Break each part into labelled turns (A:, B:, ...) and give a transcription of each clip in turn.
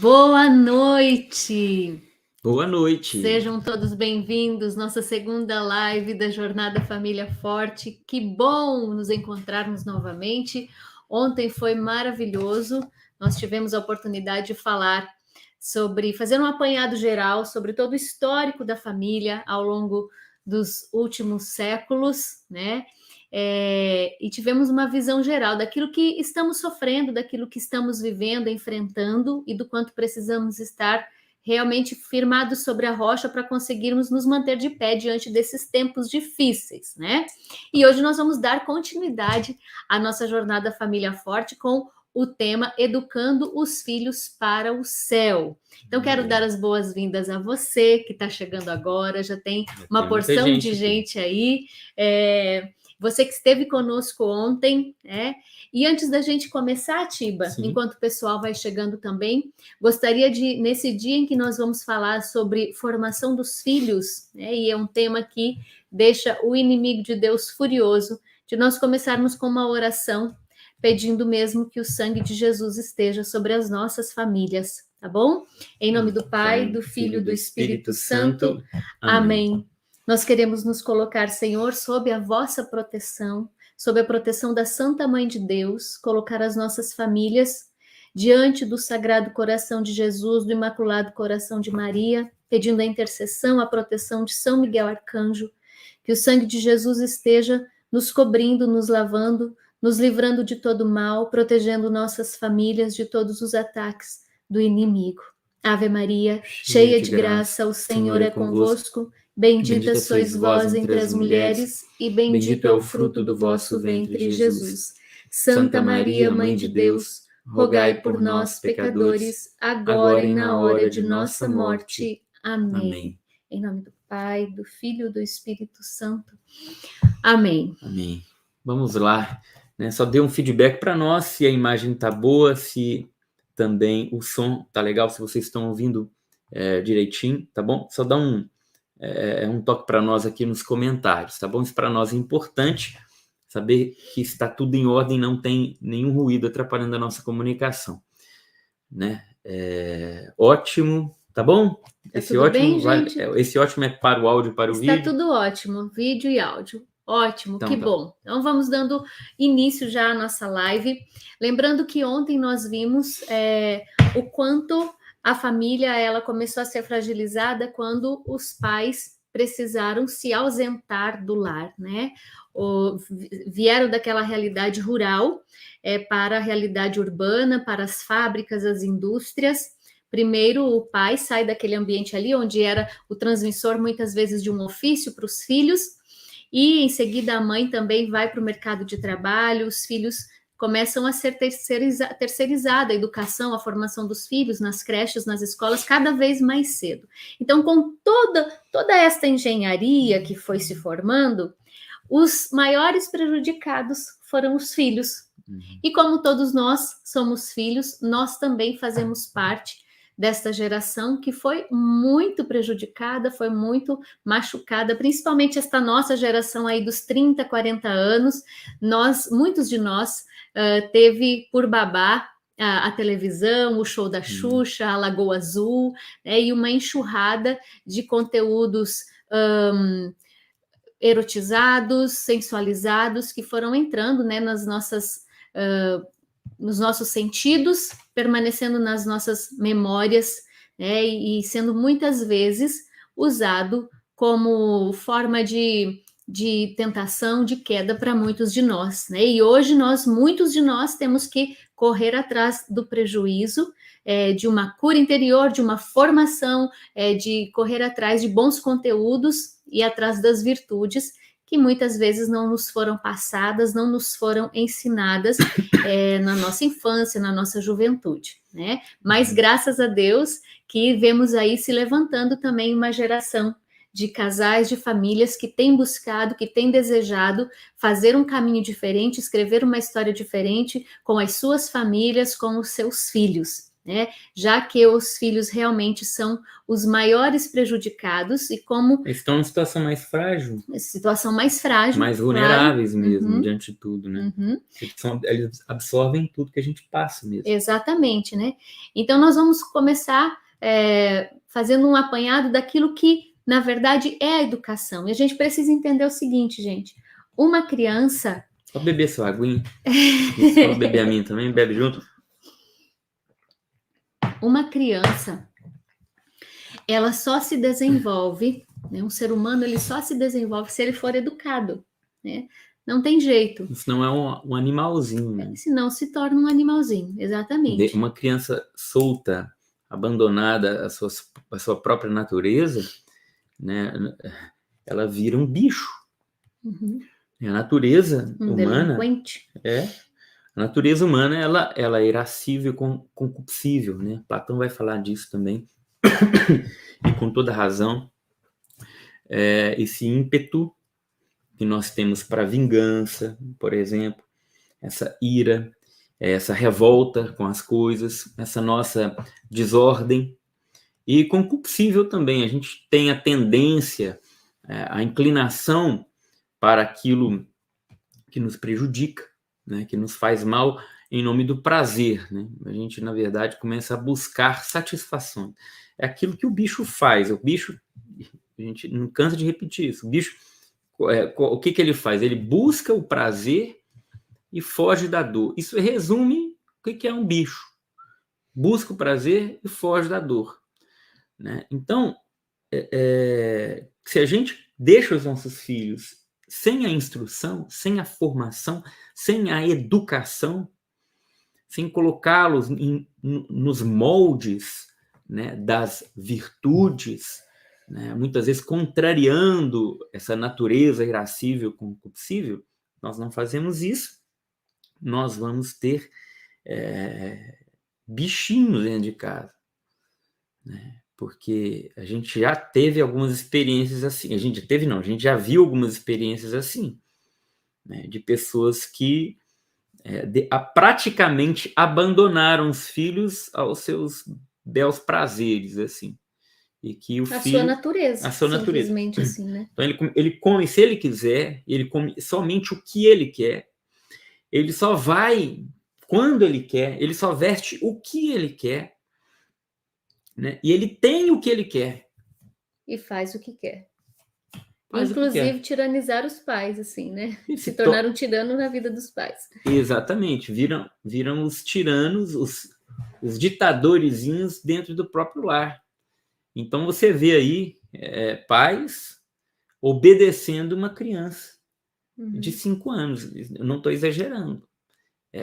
A: Boa noite!
B: Boa noite!
A: Sejam todos bem-vindos, nossa segunda live da Jornada Família Forte. Que bom nos encontrarmos novamente. Ontem foi maravilhoso, nós tivemos a oportunidade de falar sobre, fazer um apanhado geral sobre todo o histórico da família ao longo dos últimos séculos, né? E tivemos uma visão geral daquilo que estamos sofrendo, daquilo que estamos vivendo, enfrentando e do quanto precisamos estar realmente firmados sobre a rocha para conseguirmos nos manter de pé diante desses tempos difíceis, né? E hoje nós vamos dar continuidade à nossa jornada Família Forte com o tema Educando os Filhos para o Céu. Então, quero dar as boas-vindas a você que está chegando agora, já tem uma porção de gente aí. Você que esteve conosco ontem, né? E antes da gente começar, Tiba, enquanto o pessoal vai chegando também, gostaria de, nesse dia em que nós vamos falar sobre formação dos filhos, né? E é um tema que deixa o inimigo de Deus furioso, de nós começarmos com uma oração, pedindo mesmo que o sangue de Jesus esteja sobre as nossas famílias, tá bom? Em nome do Pai, do Filho e do Espírito Santo. Amém. Nós queremos nos colocar, Senhor, sob a vossa proteção, sob a proteção da Santa Mãe de Deus, colocar as nossas famílias diante do Sagrado Coração de Jesus, do Imaculado Coração de Maria, pedindo a intercessão, a proteção de São Miguel Arcanjo, que o sangue de Jesus esteja nos cobrindo, nos lavando, nos livrando de todo mal, protegendo nossas famílias de todos os ataques do inimigo. Ave Maria, cheia de graça, o Senhor é convosco. Bendita sois vós entre as mulheres, e bendito é o fruto do vosso ventre, Jesus. Santa Maria, Mãe de Deus, rogai por nós, pecadores, agora e na hora de nossa morte. Amém. Em nome do Pai, do Filho e do Espírito Santo. Amém.
B: Amém. Vamos lá, né? Só dê um feedback para nós se a imagem tá boa, se também o som tá legal, se vocês estão ouvindo direitinho, tá bom? Só dá um toque para nós aqui nos comentários, tá bom? Isso para nós é importante, saber que está tudo em ordem, não tem nenhum ruído atrapalhando a nossa comunicação, né? Ótimo, tá bom?
A: Esse ótimo,
B: esse ótimo é para o áudio e para o vídeo?
A: Está tudo ótimo, vídeo e áudio. Ótimo, então, que bom. Então vamos dando início já à nossa live. Lembrando que ontem nós vimos o quanto a família ela começou a ser fragilizada quando os pais precisaram se ausentar do lar, né? Vieram daquela realidade rural para a realidade urbana, para as fábricas, as indústrias. Primeiro, o pai sai daquele ambiente ali, onde era o transmissor, muitas vezes, de um ofício para os filhos, e em seguida a mãe também vai para o mercado de trabalho, os filhos começam a ser terceirizada a educação, a formação dos filhos nas creches, nas escolas, cada vez mais cedo. Então, com toda esta engenharia que foi se formando, os maiores prejudicados foram os filhos. E como todos nós somos filhos, nós também fazemos parte desta geração que foi muito prejudicada, foi muito machucada, principalmente esta nossa geração aí dos 30, 40 anos, muitos de nós teve por babá a televisão, o show da Xuxa, a Lagoa Azul, e uma enxurrada de conteúdos erotizados, sensualizados, que foram entrando, né, nos nossos sentidos, permanecendo nas nossas memórias, né, e sendo muitas vezes usado como forma de tentação, de queda para muitos de nós, né? E hoje muitos de nós temos que correr atrás do prejuízo, de uma cura interior, de uma formação, de correr atrás de bons conteúdos e atrás das virtudes que muitas vezes não nos foram passadas, não nos foram ensinadas na nossa infância, na nossa juventude, né? Mas graças a Deus que vemos aí se levantando também uma geração de casais, de famílias que têm buscado, que têm desejado fazer um caminho diferente, escrever uma história diferente com as suas famílias, com os seus filhos, né? Já que os filhos realmente são os maiores prejudicados e como
B: Eles estão numa situação mais frágil,
A: situação mais frágil,
B: mais
A: claro.
B: vulneráveis mesmo,
A: Uhum,
B: diante de tudo, né?
A: uhum.
B: Eles absorvem tudo que a gente passa mesmo.
A: Exatamente, né? Então nós vamos começar fazendo um apanhado daquilo que, na verdade, é a educação. E a gente precisa entender o seguinte, gente: uma criança.
B: Só beber sua aguinha. Você pode beber a minha também, bebe junto.
A: Uma criança, ela só se desenvolve, né? Um ser humano, ele só se desenvolve se ele for educado, né? Não tem jeito.
B: Senão é um animalzinho, né?
A: Senão se torna um animalzinho, exatamente.
B: Uma criança solta, abandonada à sua própria natureza, né? Ela vira um bicho.
A: Uhum.
B: A natureza
A: Um
B: humana
A: delinquente.
B: A natureza humana ela é irascível e concupiscível, né? Platão vai falar disso também e com toda razão. Esse ímpeto que nós temos para vingança, por exemplo, essa ira, essa revolta com as coisas, essa nossa desordem, e concupiscível também. A gente tem a tendência, a inclinação para aquilo que nos prejudica, né, que nos faz mal em nome do prazer, né? A gente, na verdade, começa a buscar satisfação. É aquilo que o bicho faz. O bicho, a gente não cansa de repetir isso. O bicho, o que ele faz? Ele busca o prazer e foge da dor. Isso resume o que é um bicho. Busca o prazer e foge da dor, né? Então, se a gente deixa os nossos filhos sem a instrução, sem a formação, sem a educação, sem colocá-los nos moldes, né, das virtudes, né, muitas vezes contrariando essa natureza irascível, concupiscível, nós não fazemos isso, nós vamos ter bichinhos dentro de casa, né? Porque a gente já teve algumas experiências assim. A gente já viu algumas experiências assim, né? De pessoas que praticamente abandonaram os filhos aos seus belos prazeres, assim. E que o filho...
A: sua natureza,
B: a sua natureza.
A: simplesmente assim, né?
B: Então ele come, se ele quiser, ele come somente o que ele quer. Ele só vai quando ele quer, ele só veste o que ele quer, né? E ele tem o que ele quer.
A: E faz o que quer.
B: Faz
A: Inclusive tiranizar os pais, assim, né?
B: E
A: se tornar um tirano na vida dos pais.
B: Exatamente, viram os tiranos, os ditadorzinhos dentro do próprio lar. Então você vê aí pais obedecendo uma criança de 5 anos. Eu não estou exagerando.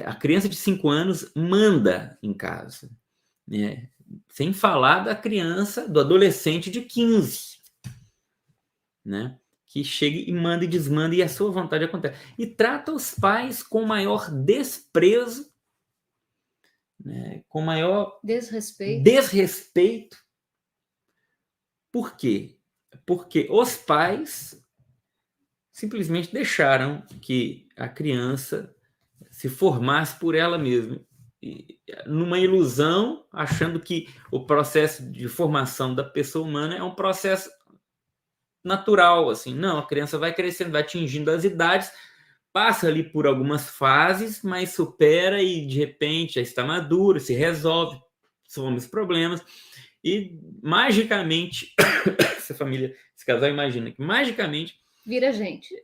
B: A criança de 5 anos manda em casa, né? Sem falar da criança, do adolescente de 15, né? Que chega e manda e desmanda e a sua vontade acontece. E trata os pais com maior desprezo, né? Com maior desrespeito. Por quê? Porque os pais simplesmente deixaram que a criança se formasse por ela mesma, numa ilusão, achando que o processo de formação da pessoa humana é um processo natural, assim. Não, a criança vai crescendo, vai atingindo as idades, passa ali por algumas fases, mas supera e de repente já está maduro, se resolve, some os problemas e magicamente essa família, esse casal imagina que magicamente
A: vira gente.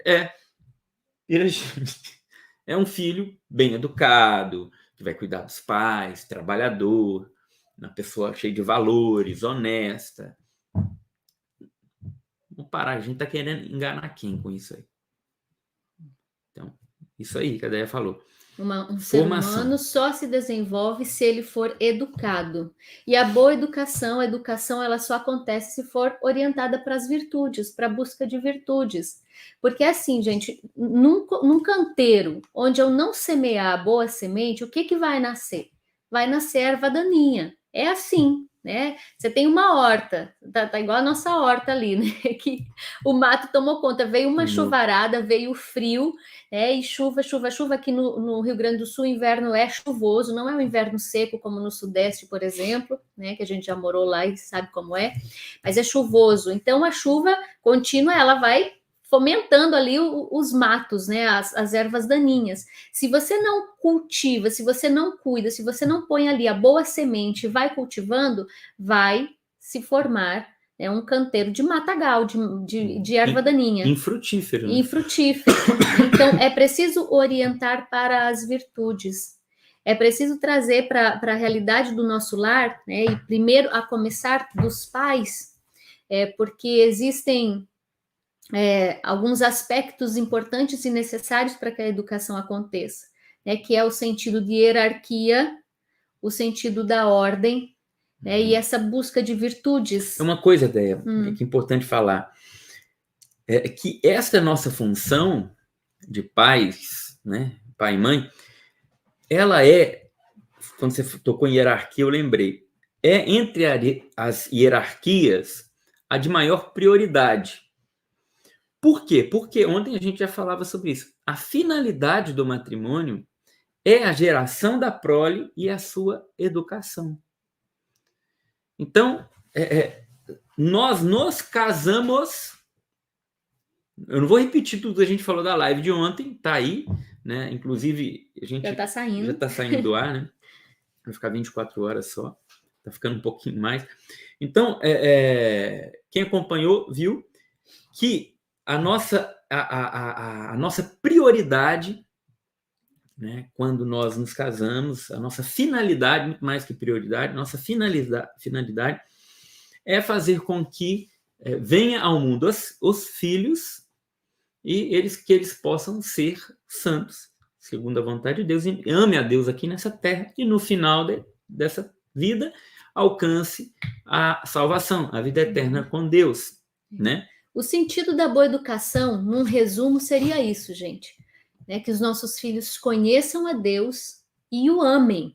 B: Vira gente. É um filho bem educado, que vai cuidar dos pais, trabalhador, uma pessoa cheia de valores, honesta. Vamos parar, a gente está querendo enganar quem com isso aí? Então, isso aí que a Déia falou.
A: Um ser humano só se desenvolve se ele for educado. E a boa educação, ela só acontece se for orientada para as virtudes, para a busca de virtudes. Porque assim, gente, num canteiro onde eu não semear a boa semente, o que vai nascer? Vai nascer erva daninha. É assim. né? Você tem uma horta, tá igual a nossa horta ali, né? Que o mato tomou conta, veio uma chuvarada, veio frio, né? E chuva, chuva, chuva. Aqui no Rio Grande do Sul, o inverno é chuvoso, não é um inverno seco como no Sudeste, por exemplo, né? Que a gente já morou lá e sabe como é, mas é chuvoso. Então a chuva contínua, ela vai fomentando ali os matos, né, as ervas daninhas. Se você não cultiva, se você não cuida, se você não põe ali a boa semente e vai cultivando, vai se formar um canteiro de matagal, de erva daninha.
B: Infrutífero. Né?
A: Infrutífero. Então, é preciso orientar para as virtudes. É preciso trazer para a realidade do nosso lar, né, e primeiro a começar dos pais, porque existem alguns aspectos importantes e necessários para que a educação aconteça, né, que é o sentido de hierarquia, o sentido da ordem, né, e essa busca de virtudes.
B: É uma coisa, Déia, que é importante falar, é que essa nossa função de pais, né, pai e mãe, ela quando você tocou em hierarquia, eu lembrei, entre as hierarquias a de maior prioridade. Por quê? Porque ontem a gente já falava sobre isso. A finalidade do matrimônio é a geração da prole e a sua educação. Então, nós nos casamos. Eu não vou repetir tudo que a gente falou da live de ontem, tá aí, né? Inclusive, a gente
A: já está saindo.
B: Já está saindo do ar, né? Vai ficar 24 horas só. Tá ficando um pouquinho mais. Então, quem acompanhou viu que a nossa prioridade, né, quando nós nos casamos, a nossa finalidade, muito mais que prioridade, nossa finalidade é fazer com que venha ao mundo os filhos e que eles possam ser santos, segundo a vontade de Deus, e ame a Deus aqui nessa terra, e no final dessa vida alcance a salvação, a vida eterna com Deus, né?
A: O sentido da boa educação, num resumo, seria isso, gente. Né? Que os nossos filhos conheçam a Deus e o amem.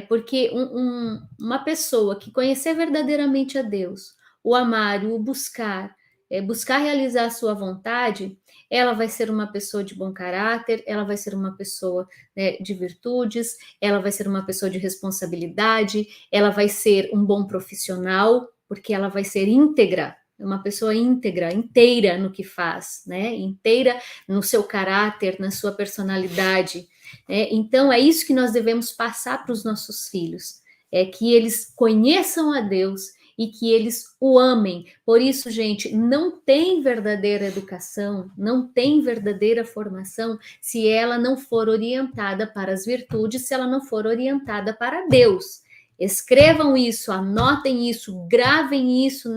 A: Porque uma pessoa que conhecer verdadeiramente a Deus, o amar, o buscar, buscar realizar a sua vontade, ela vai ser uma pessoa de bom caráter, ela vai ser uma pessoa, né, de virtudes, ela vai ser uma pessoa de responsabilidade, ela vai ser um bom profissional, porque ela vai ser íntegra, uma pessoa íntegra, inteira no que faz, né? Inteira no seu caráter, na sua personalidade. Então, é isso que nós devemos passar para os nossos filhos, que eles conheçam a Deus e que eles o amem. Por isso, gente, não tem verdadeira educação, não tem verdadeira formação se ela não for orientada para as virtudes, se ela não for orientada para Deus. Escrevam isso, anotem isso, gravem isso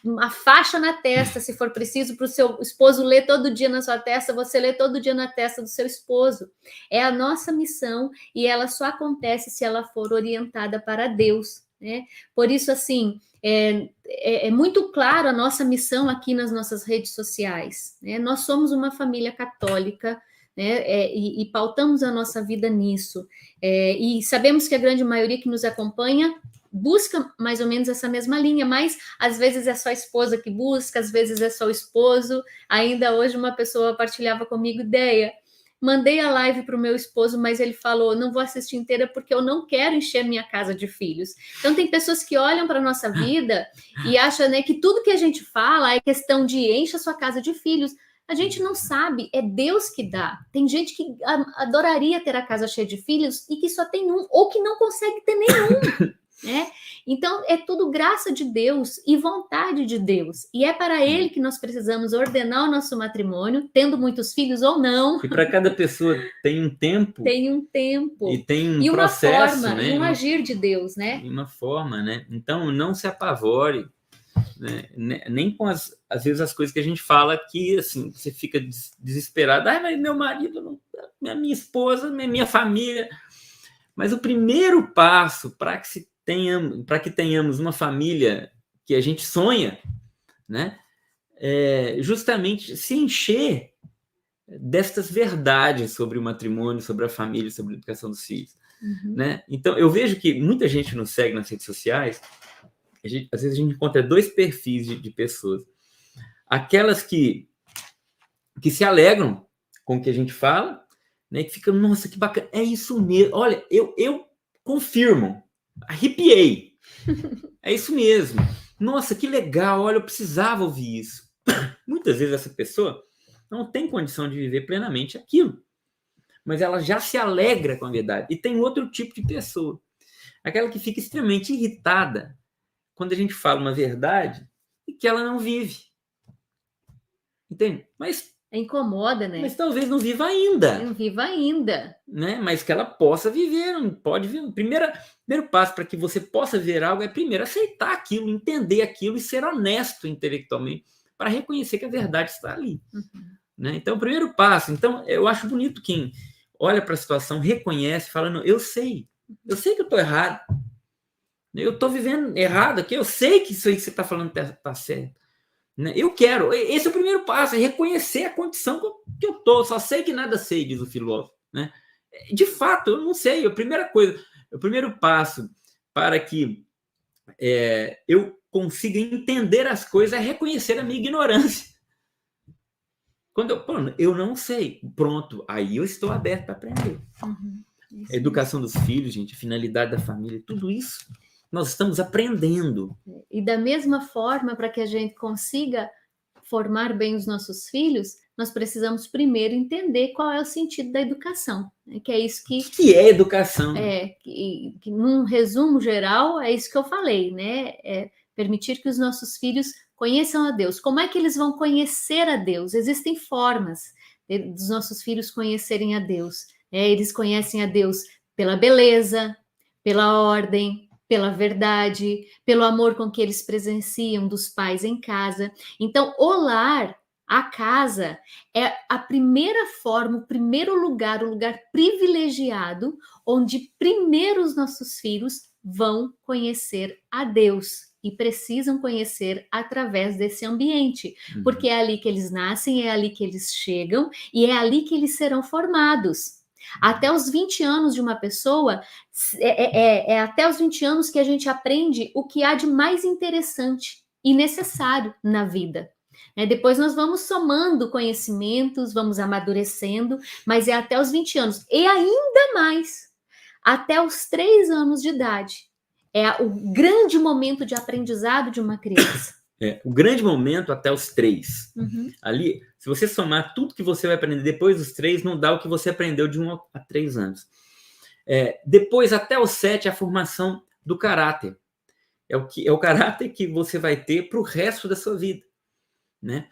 A: uma faixa na testa, se for preciso, para o seu esposo ler todo dia na sua testa, você lê todo dia na testa do seu esposo. É a nossa missão e ela só acontece se ela for orientada para Deus, né? Por isso, assim, é muito claro a nossa missão aqui nas nossas redes sociais, né? Nós somos uma família católica, né? E pautamos a nossa vida nisso. E sabemos que a grande maioria que nos acompanha busca mais ou menos essa mesma linha, mas às vezes é só a esposa que busca, às vezes é só o esposo. Ainda hoje uma pessoa partilhava comigo ideia. Mandei a live para o meu esposo, mas ele falou, não vou assistir inteira porque eu não quero encher minha casa de filhos. Então tem pessoas que olham para a nossa vida e acham, né, que tudo que a gente fala é questão de encha sua casa de filhos. A gente não sabe, é Deus que dá. Tem gente que adoraria ter a casa cheia de filhos e que só tem um, ou que não consegue ter nenhum. Né? Então é tudo graça de Deus e vontade de Deus, e é para Ele que nós precisamos ordenar o nosso matrimônio, tendo muitos filhos ou não.
B: E para cada pessoa tem um tempo,
A: e
B: tem um
A: e uma
B: processo,
A: forma,
B: né?
A: E um agir de Deus, né?
B: E uma forma, né? Então não se apavore, né? Nem com às vezes as coisas que a gente fala que assim você fica desesperado, mas meu marido, minha esposa, minha família. Mas o primeiro passo para que tenhamos uma família que a gente sonha, né, é justamente se encher destas verdades sobre o matrimônio, sobre a família, sobre a educação dos filhos. né? Então, eu vejo que muita gente nos segue nas redes sociais, às vezes a gente encontra dois perfis de pessoas. Aquelas que se alegram com o que a gente fala, né? Que ficam, nossa, que bacana, é isso mesmo. Olha, eu confirmo, arrepiei. É isso mesmo. Nossa, que legal, olha, eu precisava ouvir isso. Muitas vezes essa pessoa não tem condição de viver plenamente aquilo, mas ela já se alegra com a verdade. E tem outro tipo de pessoa, aquela que fica extremamente irritada quando a gente fala uma verdade e que ela não vive. Entende? Mas
A: incomoda, né?
B: Mas talvez não viva ainda.
A: Não viva ainda.
B: Né? Mas que ela possa viver, pode viver. Primeiro passo para que você possa ver algo é primeiro aceitar aquilo, entender aquilo e ser honesto intelectualmente para reconhecer que a verdade está ali. Né? Então, o primeiro passo. Então, eu acho bonito quem olha para a situação, reconhece, fala, não, eu sei que eu estou errado. Eu estou vivendo errado aqui, eu sei que isso aí que você está falando está certo. Eu quero, esse é o primeiro passo, é reconhecer a condição que eu estou, só sei que nada sei, diz o filósofo, né? De fato, eu não sei, a primeira coisa, o primeiro passo para que eu consiga entender as coisas é reconhecer a minha ignorância. Quando eu não sei, pronto, aí eu estou aberto para aprender. A educação dos filhos, gente, a finalidade da família, tudo isso nós estamos aprendendo.
A: E da mesma forma, para que a gente consiga formar bem os nossos filhos, nós precisamos primeiro entender qual é o sentido da educação. Né? Que é isso
B: que é educação.
A: Que num resumo geral, é isso que eu falei, né? É permitir que os nossos filhos conheçam a Deus. Como é que eles vão conhecer a Deus? Existem formas dos nossos filhos conhecerem a Deus. Eles conhecem a Deus pela beleza, pela ordem, pela verdade, pelo amor com que eles presenciam dos pais em casa. Então, o lar, a casa, é a primeira forma, o primeiro lugar, o lugar privilegiado, onde primeiro os nossos filhos vão conhecer a Deus e precisam conhecer através desse ambiente, porque é ali que eles nascem, é ali que eles chegam e é ali que eles serão formados. Até os 20 anos de uma pessoa, é até os 20 anos que a gente aprende o que há de mais interessante e necessário na vida. Depois nós vamos somando conhecimentos, vamos amadurecendo, mas é até os 20 anos. E ainda mais, até os 3 anos de idade. É o grande momento de aprendizado de uma criança.
B: O grande momento até os 3. Ali, se você somar tudo que você vai aprender depois dos 3, não dá o que você aprendeu de 1 a 3 anos. Depois, até os 7, a formação do caráter. É o caráter que você vai ter para o resto da sua vida. Né?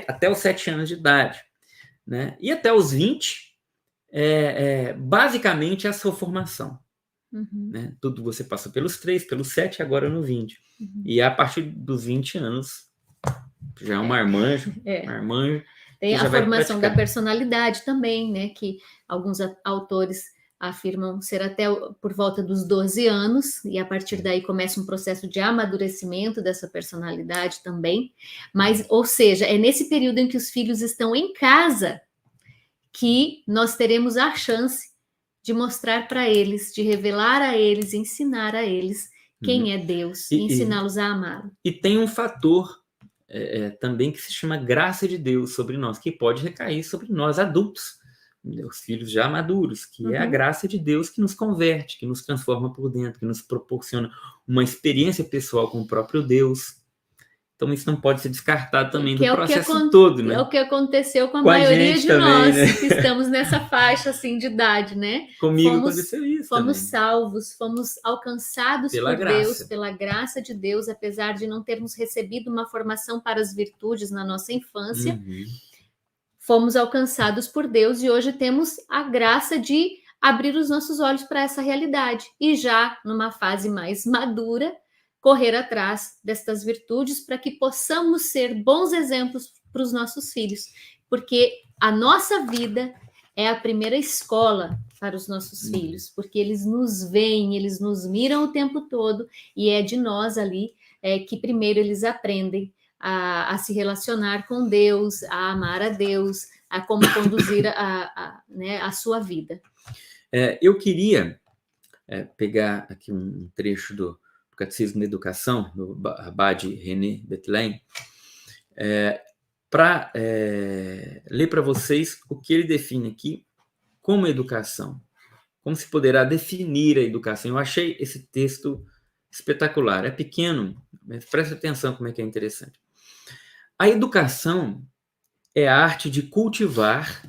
B: Até os 7 anos de idade. Né? E até os 20, basicamente, é a sua formação. Né? Tudo você passa pelos 3, pelos 7, agora no 20. E a partir dos 20 anos, já é um marmanjo.
A: Tem a formação da personalidade também, né? Que alguns autores afirmam ser até por volta dos 12 anos, e a partir daí começa um processo de amadurecimento dessa personalidade também. Mas, ou seja, é nesse período em que os filhos estão em casa que nós teremos a chance de mostrar para eles, de revelar a eles, ensinar a eles quem é Deus, ensiná-los a amá-lo.
B: E tem um fator também que se chama graça de Deus sobre nós, que pode recair sobre nós adultos, os filhos já maduros, que é a graça de Deus que nos converte, que nos transforma por dentro, que nos proporciona uma experiência pessoal com o próprio Deus. Então, isso não pode ser descartado também do processo todo, né?
A: É o que aconteceu com a maioria de nós, né? Que estamos nessa faixa, assim, de idade, né?
B: Comigo aconteceu isso
A: fomos salvos, fomos alcançados por Deus, pela graça de Deus, apesar de não termos recebido uma formação para as virtudes na nossa infância. Fomos alcançados por Deus e hoje temos a graça de abrir os nossos olhos para essa realidade. E já numa fase mais madura, correr atrás destas virtudes para que possamos ser bons exemplos para os nossos filhos, porque a nossa vida é a primeira escola para os nossos filhos, porque eles nos veem, eles nos miram o tempo todo, e é de nós ali que primeiro eles aprendem a se relacionar com Deus, a amar a Deus, a como conduzir a sua vida.
B: Eu queria pegar aqui um trecho do Catecismo da Educação, do Abade René Bethlen, para ler para vocês o que ele define aqui como educação. Como se poderá definir a educação. Eu achei esse texto espetacular. É pequeno, mas preste atenção como é que é interessante. A educação é a arte de cultivar,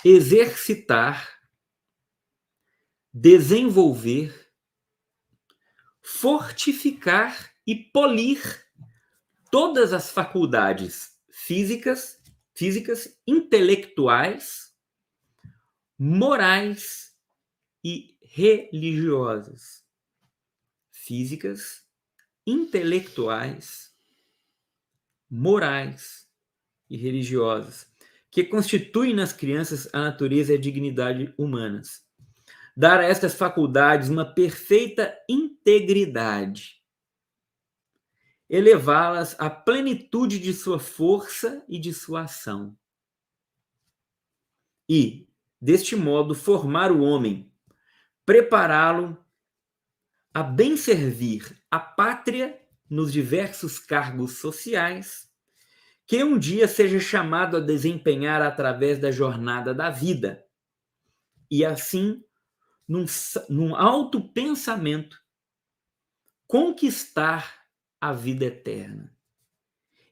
B: exercitar, desenvolver, fortificar e polir todas as faculdades físicas, intelectuais, morais e religiosas. Físicas, intelectuais, morais e religiosas, que constituem nas crianças a natureza e a dignidade humanas. Dar a estas faculdades uma perfeita integridade, elevá-las à plenitude de sua força e de sua ação. E, deste modo, formar o homem, prepará-lo a bem servir a pátria nos diversos cargos sociais que um dia seja chamado a desempenhar através da jornada da vida, e assim, num alto pensamento, conquistar a vida eterna,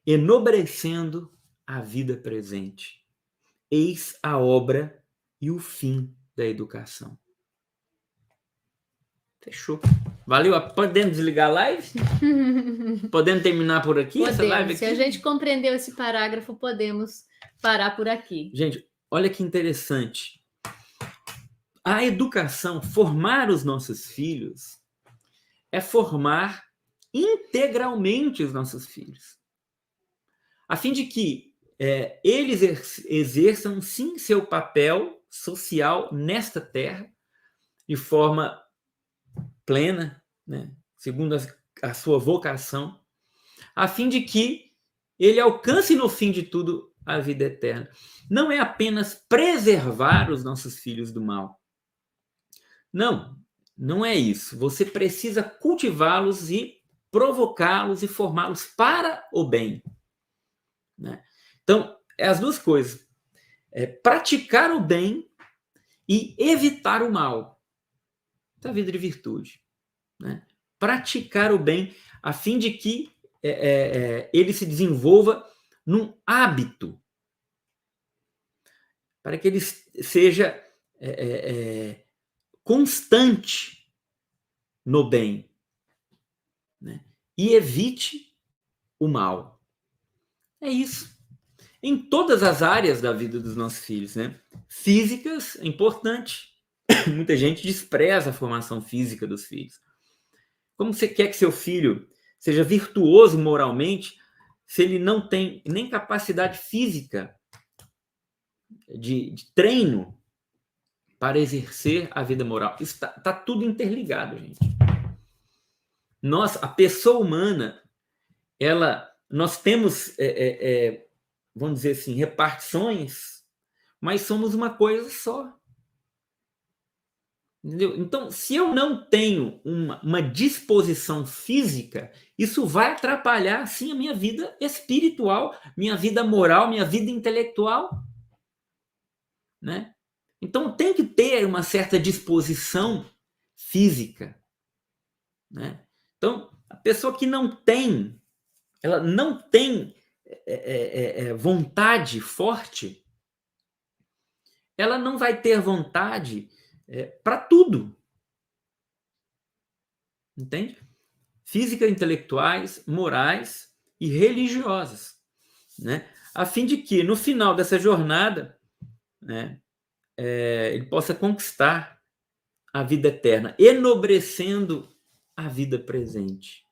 B: enobrecendo a vida presente. Eis a obra e o fim da educação. Fechou. Valeu? Podemos desligar a live? Podemos terminar por aqui?
A: Podemos.
B: Essa live aqui?
A: Se a gente compreendeu esse parágrafo, podemos parar por aqui.
B: Gente, olha que interessante. A educação, formar os nossos filhos, é formar integralmente os nossos filhos, a fim de que eles exerçam, sim, seu papel social nesta terra, de forma plena, né, segundo a sua vocação, a fim de que ele alcance no fim de tudo a vida eterna. Não é apenas preservar os nossos filhos do mal. Não, não é isso. Você precisa cultivá-los e provocá-los e formá-los para o bem, né? Então, é as duas coisas. Praticar o bem e evitar o mal. Essa é a vida de virtude, né? Praticar o bem a fim de que ele se desenvolva num hábito, para que ele seja constante no bem, né? E evite o mal. É isso. Em todas as áreas da vida dos nossos filhos, né? Físicas é importante. Muita gente despreza a formação física dos filhos. Como você quer que seu filho seja virtuoso moralmente se ele não tem nem capacidade física de treino para exercer a vida moral? Isso tá tudo interligado, gente. A pessoa humana, nós temos, vamos dizer assim, repartições, mas somos uma coisa só. Entendeu? Então, se eu não tenho uma disposição física, isso vai atrapalhar, sim, a minha vida espiritual, minha vida moral, minha vida intelectual, né? Então, tem que ter uma certa disposição física, né? Então, a pessoa que ela não tem vontade forte, ela não vai ter vontade para tudo. Entende? Física, intelectuais, morais e religiosas, né? A fim de que, no final dessa jornada, né, ele possa conquistar a vida eterna, enobrecendo a vida presente.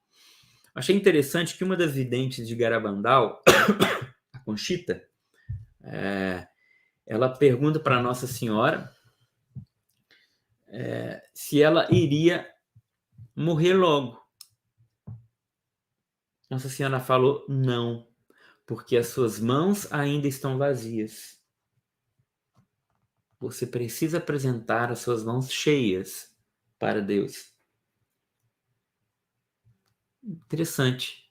B: Achei interessante que uma das videntes de Garabandal, a Conchita, ela pergunta para Nossa Senhora se ela iria morrer logo. Nossa Senhora falou não, porque as suas mãos ainda estão vazias. você precisa apresentar as suas mãos cheias para Deus. Interessante.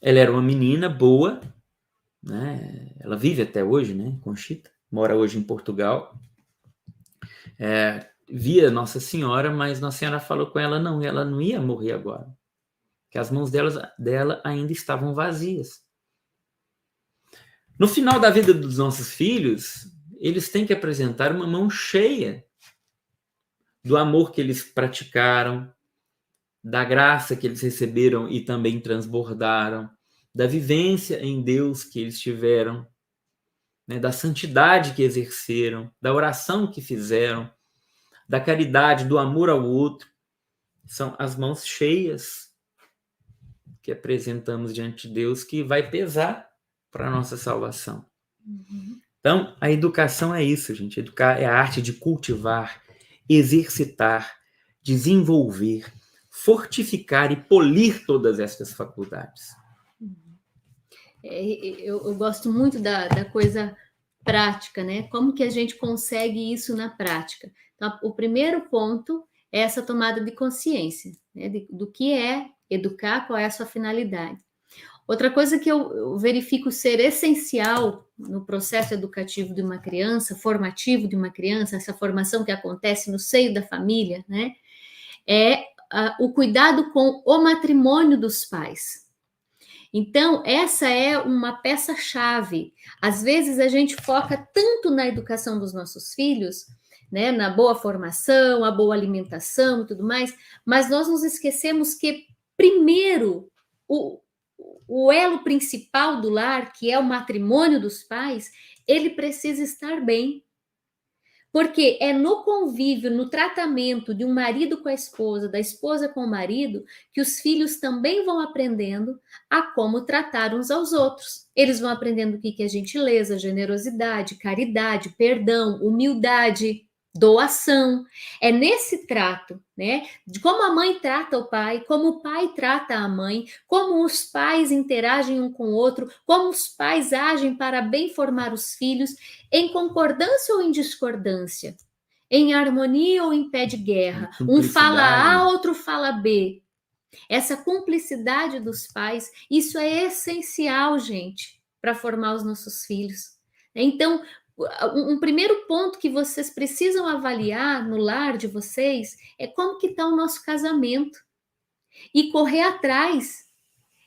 B: Ela era uma menina boa, né? Ela vive até hoje, né? Conchita, mora hoje em Portugal. Via Nossa Senhora, mas Nossa Senhora falou com ela, não, ela não ia morrer agora, que as mãos dela ainda estavam vazias. No final da vida dos nossos filhos, eles têm que apresentar uma mão cheia do amor que eles praticaram, da graça que eles receberam e também transbordaram, da vivência em Deus que eles tiveram, né, da santidade que exerceram, da oração que fizeram, da caridade, do amor ao outro. São as mãos cheias que apresentamos diante de Deus que vai pesar para a nossa salvação. Então, a educação é isso, gente. Educar é a arte de cultivar, exercitar, desenvolver, fortificar e polir todas estas faculdades.
A: Eu gosto muito da coisa prática, né? Como que a gente consegue isso na prática? Então, o primeiro ponto é essa tomada de consciência, né? Do que é educar, qual é a sua finalidade. Outra coisa que eu verifico ser essencial no processo educativo de uma criança, formativo de uma criança, essa formação que acontece no seio da família, né? É o cuidado com o matrimônio dos pais. Então, essa é uma peça-chave. Às vezes a gente foca tanto na educação dos nossos filhos, né, na boa formação, a boa alimentação e tudo mais, mas nós nos esquecemos que, primeiro, o elo principal do lar, que é o matrimônio dos pais, ele precisa estar bem. Porque é no convívio, no tratamento de um marido com a esposa, da esposa com o marido, que os filhos também vão aprendendo a como tratar uns aos outros. Eles vão aprendendo o que é gentileza, generosidade, caridade, perdão, humildade, doação. É nesse trato, né? De como a mãe trata o pai, como o pai trata a mãe, como os pais interagem um com o outro, como os pais agem para bem formar os filhos, em concordância ou em discordância, em harmonia ou em pé de guerra. Um fala A, outro fala B. Essa cumplicidade dos pais, isso é essencial, gente, para formar os nossos filhos. Então, um primeiro ponto que vocês precisam avaliar no lar de vocês é como que está o nosso casamento e correr atrás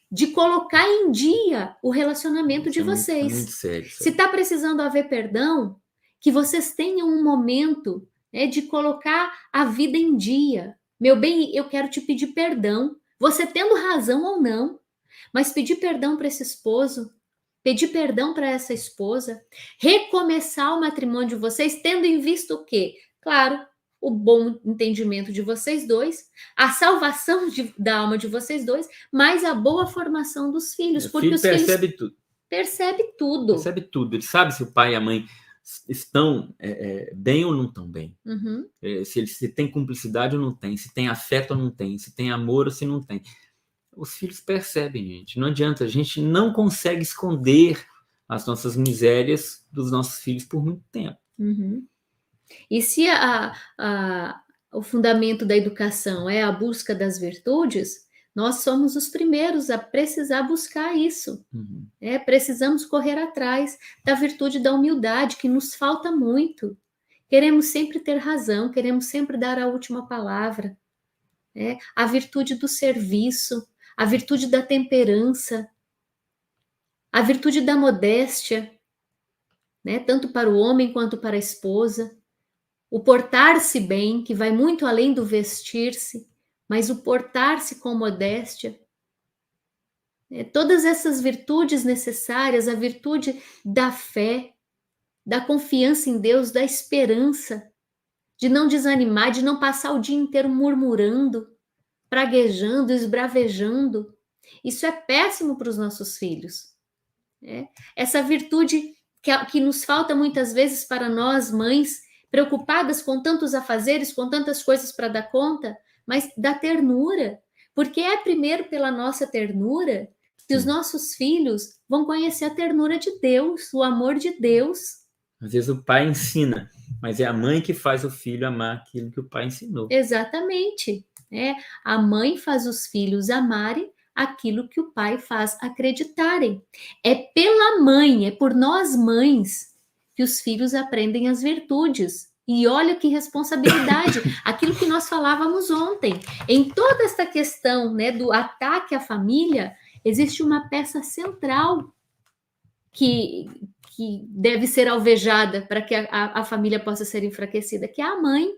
A: de colocar em dia o relacionamento de vocês.
B: Muito sério,
A: se está precisando haver perdão, que vocês tenham um momento, né, de colocar a vida em dia. Meu bem, eu quero te pedir perdão, você tendo razão ou não, mas pedir perdão para esse esposo, pedir perdão para essa esposa, recomeçar o matrimônio de vocês, tendo em vista o quê? Claro, o bom entendimento de vocês dois, a salvação da alma de vocês dois, mas a boa formação dos filhos.
B: Porque os percebe
A: filhos
B: tudo.
A: Percebe tudo.
B: Percebe tudo. Ele sabe se o pai e a mãe estão bem ou não estão bem.
A: Uhum.
B: Se tem cumplicidade ou não tem, se tem afeto ou não tem, se tem amor ou se não tem. Os filhos percebem, gente. Não adianta, a gente não consegue esconder as nossas misérias dos nossos filhos por muito tempo.
A: Uhum. E se o fundamento da educação é a busca das virtudes, nós somos os primeiros a precisar buscar isso.
B: Uhum.
A: Precisamos correr atrás da virtude da humildade, que nos falta muito. Queremos sempre ter razão, queremos sempre dar a última palavra. A virtude do serviço, a virtude da temperança, a virtude da modéstia, né? Tanto para o homem quanto para a esposa. O portar-se bem, que vai muito além do vestir-se, mas o portar-se com modéstia. Todas essas virtudes necessárias, a virtude da fé, da confiança em Deus, da esperança, de não desanimar, de não passar o dia inteiro murmurando, praguejando, esbravejando. Isso é péssimo para os nossos filhos. Essa virtude que nos falta muitas vezes para nós, mães, preocupadas com tantos afazeres, com tantas coisas para dar conta, mas da ternura. Porque é primeiro pela nossa ternura que os nossos filhos vão conhecer a ternura de Deus, o amor de Deus.
B: Às vezes o pai ensina Mas é a mãe que faz o filho amar aquilo que o pai ensinou.
A: Exatamente. A mãe faz os filhos amarem aquilo que o pai faz acreditarem. É pela mãe, é por nós mães que os filhos aprendem as virtudes. E olha que responsabilidade, aquilo que nós falávamos ontem. Em toda esta questão, do ataque à família, existe uma peça central que, que deve ser alvejada para que a família possa ser enfraquecida, que é a mãe.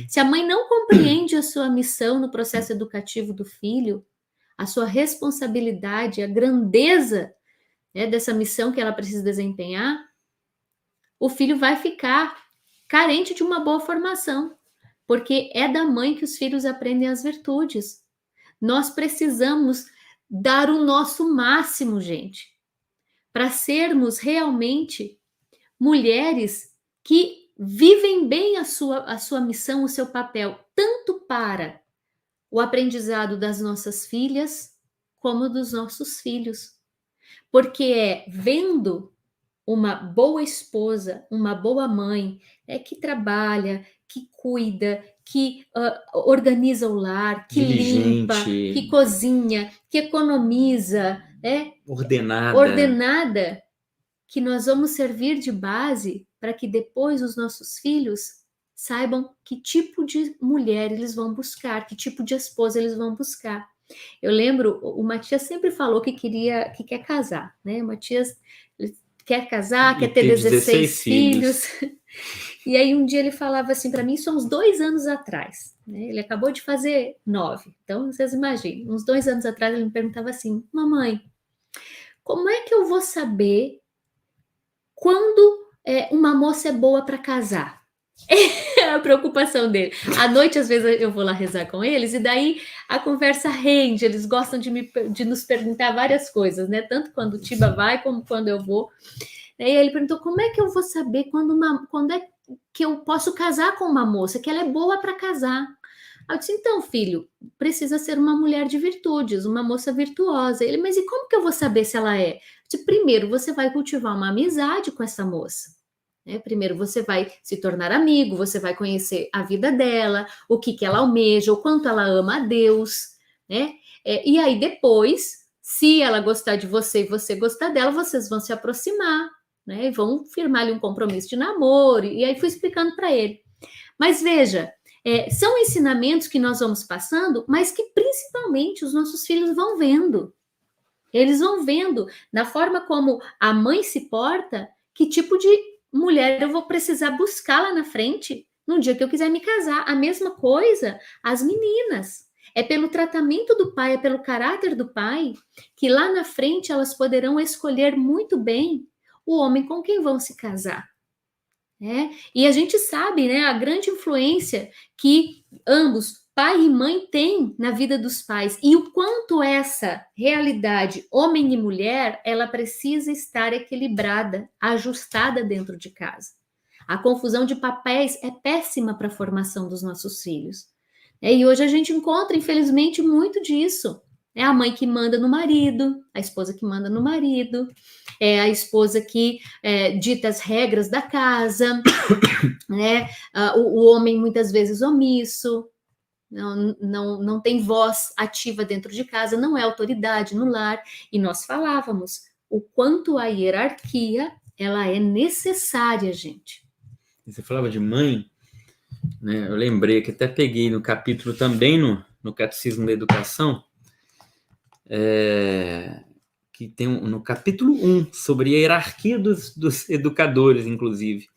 A: Se a mãe não compreende a sua missão no processo educativo do filho, a sua responsabilidade, a grandeza, dessa missão que ela precisa desempenhar, o filho vai ficar carente de uma boa formação, porque é da mãe que os filhos aprendem as virtudes. Nós precisamos dar o nosso máximo, gente, para sermos realmente mulheres que vivem bem a sua missão, o seu papel, tanto para o aprendizado das nossas filhas, como dos nossos filhos. Porque é vendo uma boa esposa, uma boa mãe, que trabalha, que cuida, que organiza o lar, que limpa, que cozinha, que economiza, ordenada, que nós vamos servir de base para que depois os nossos filhos saibam que tipo de mulher eles vão buscar, que tipo de esposa eles vão buscar. Eu lembro, o Matias sempre falou que quer casar, né? O Matias quer casar, quer ter 16 filhos. E aí um dia ele falava assim para mim, isso há uns 2 anos atrás, né? Ele acabou de fazer 9, então vocês imaginem, uns 2 anos atrás ele me perguntava assim, mamãe, como é que eu vou saber quando uma moça é boa para casar? É a preocupação dele. À noite, às vezes, eu vou lá rezar com eles, e daí a conversa rende, eles gostam de nos perguntar várias coisas, né? Tanto quando o Tiba vai, como quando eu vou. E aí ele perguntou, como é que eu vou saber quando é que eu posso casar com uma moça, que ela é boa para casar? Eu disse, então, filho, precisa ser uma mulher de virtudes, uma moça virtuosa. Ele, mas e como que eu vou saber se ela é? Eu disse, primeiro, você vai cultivar uma amizade com essa moça. Primeiro, você vai se tornar amigo, você vai conhecer a vida dela, o que ela almeja, o quanto ela ama a Deus, né? E aí, depois, se ela gostar de você e você gostar dela, vocês vão se aproximar, né? E vão firmar ali um compromisso de namoro. E aí, fui explicando para ele. Mas veja, são ensinamentos que nós vamos passando, mas que principalmente os nossos filhos vão vendo. Eles vão vendo, na forma como a mãe se porta, que tipo de mulher eu vou precisar buscar lá na frente, no dia que eu quiser me casar. A mesma coisa, as meninas. É pelo tratamento do pai, é pelo caráter do pai, que lá na frente elas poderão escolher muito bem o homem com quem vão se casar. E a gente sabe, né, a grande influência que ambos, pai e mãe, têm na vida dos pais, e o quanto essa realidade, homem e mulher, ela precisa estar equilibrada, ajustada dentro de casa. A confusão de papéis é péssima para a formação dos nossos filhos. E hoje a gente encontra, infelizmente, muito disso. É a mãe que manda no marido, a esposa que manda no marido, é a esposa que dita as regras da casa, né? O homem muitas vezes omisso, não tem voz ativa dentro de casa, não é autoridade no lar. E nós falávamos o quanto a hierarquia ela é necessária, gente.
B: Você falava de mãe, né? Eu lembrei que até peguei no capítulo também no Catecismo da Educação, que tem no capítulo 1, sobre a hierarquia dos educadores, inclusive,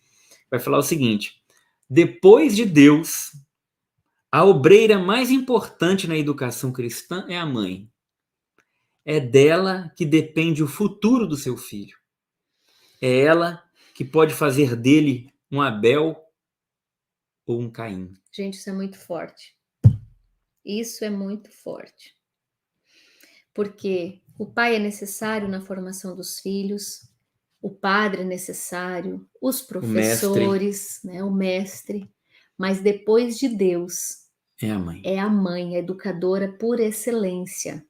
B: vai falar o seguinte: depois de Deus, a obreira mais importante na educação cristã é a mãe. É dela que depende o futuro do seu filho. É ela que pode fazer dele um Abel ou um Caim.
A: Gente, isso é muito forte. Isso é muito forte. Porque o pai é necessário na formação dos filhos, o padre é necessário, os professores, o mestre, mas depois de Deus,
B: é a mãe.
A: É a mãe, a educadora por excelência.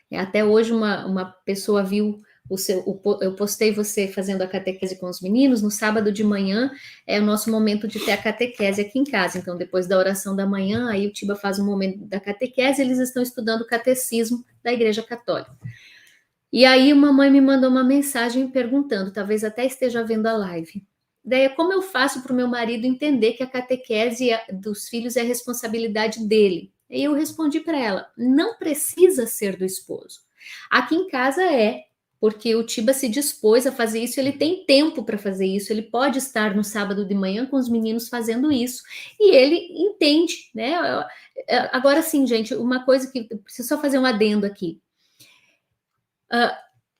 A: Até hoje uma pessoa viu eu postei você fazendo a catequese com os meninos. No sábado de manhã é o nosso momento de ter a catequese aqui em casa. Então, depois da oração da manhã, aí o Tiba faz um momento da catequese, eles estão estudando o catecismo da Igreja Católica. E aí uma mãe me mandou uma mensagem perguntando, talvez até esteja vendo a live. Daí, como eu faço para o meu marido entender que a catequese dos filhos é responsabilidade dele? E eu respondi para ela, não precisa ser do esposo. Aqui em casa porque o Tiba se dispôs a fazer isso, ele tem tempo para fazer isso, ele pode estar no sábado de manhã com os meninos fazendo isso, e ele entende, né? Agora sim, gente, uma coisa que preciso só fazer um adendo aqui.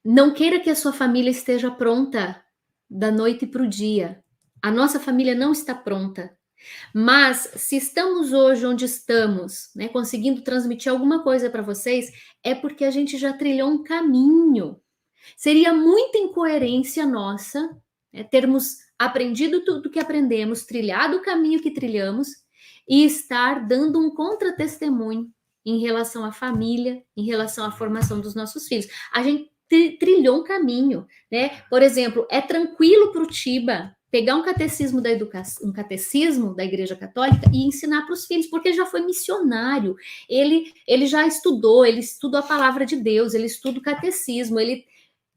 A: Não queira que a sua família esteja pronta da noite para o dia. A nossa família não está pronta. Mas se estamos hoje onde estamos, né, conseguindo transmitir alguma coisa para vocês, é porque a gente já trilhou um caminho. Seria muita incoerência nossa, né, termos aprendido tudo que aprendemos, trilhado o caminho que trilhamos e estar dando um contra-testemunho em relação à família, em relação à formação dos nossos filhos. A gente trilhou um caminho, né? Por exemplo, é tranquilo para o Tiba pegar um catecismo da educação, um catecismo da Igreja Católica e ensinar para os filhos, porque ele já foi missionário, ele já estudou, ele estuda a palavra de Deus, ele estuda o catecismo, e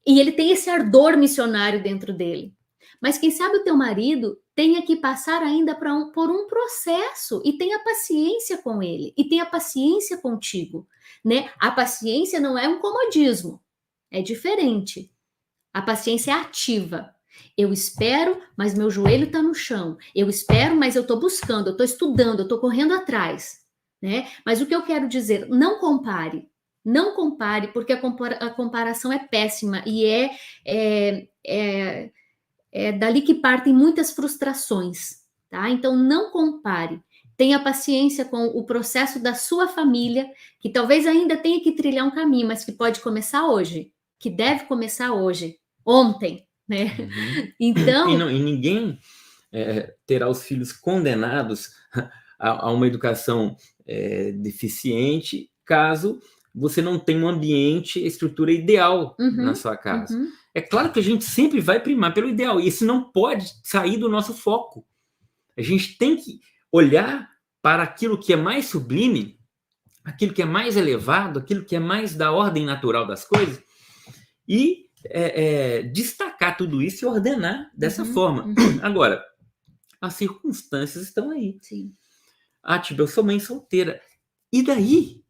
A: ele tem esse ardor missionário dentro dele. Mas quem sabe o teu marido tenha que passar ainda por um processo e tenha paciência com ele, e tenha paciência contigo, né? A paciência não é um comodismo, é diferente. A paciência é ativa. Eu espero, mas meu joelho está no chão. Eu espero, mas eu estou buscando, eu estou estudando, eu estou correndo atrás, né? Mas o que eu quero dizer, não compare. Não compare, porque a comparação é péssima e é dali que partem muitas frustrações, tá? Então, não compare. Tenha paciência com o processo da sua família, que talvez ainda tenha que trilhar um caminho, mas que pode começar hoje, que deve começar hoje, ontem, né?
B: Uhum.
A: Então...
B: E ninguém terá os filhos condenados a uma educação deficiente, caso você não tenha um ambiente, estrutura ideal na sua casa. É claro que a gente sempre vai primar pelo ideal, e isso não pode sair do nosso foco. A gente tem que olhar para aquilo que é mais sublime, aquilo que é mais elevado, aquilo que é mais da ordem natural das coisas, e destacar tudo isso e ordenar dessa forma. Agora, as circunstâncias estão aí.
A: Sim.
B: Tipo, eu sou mãe solteira. E daí?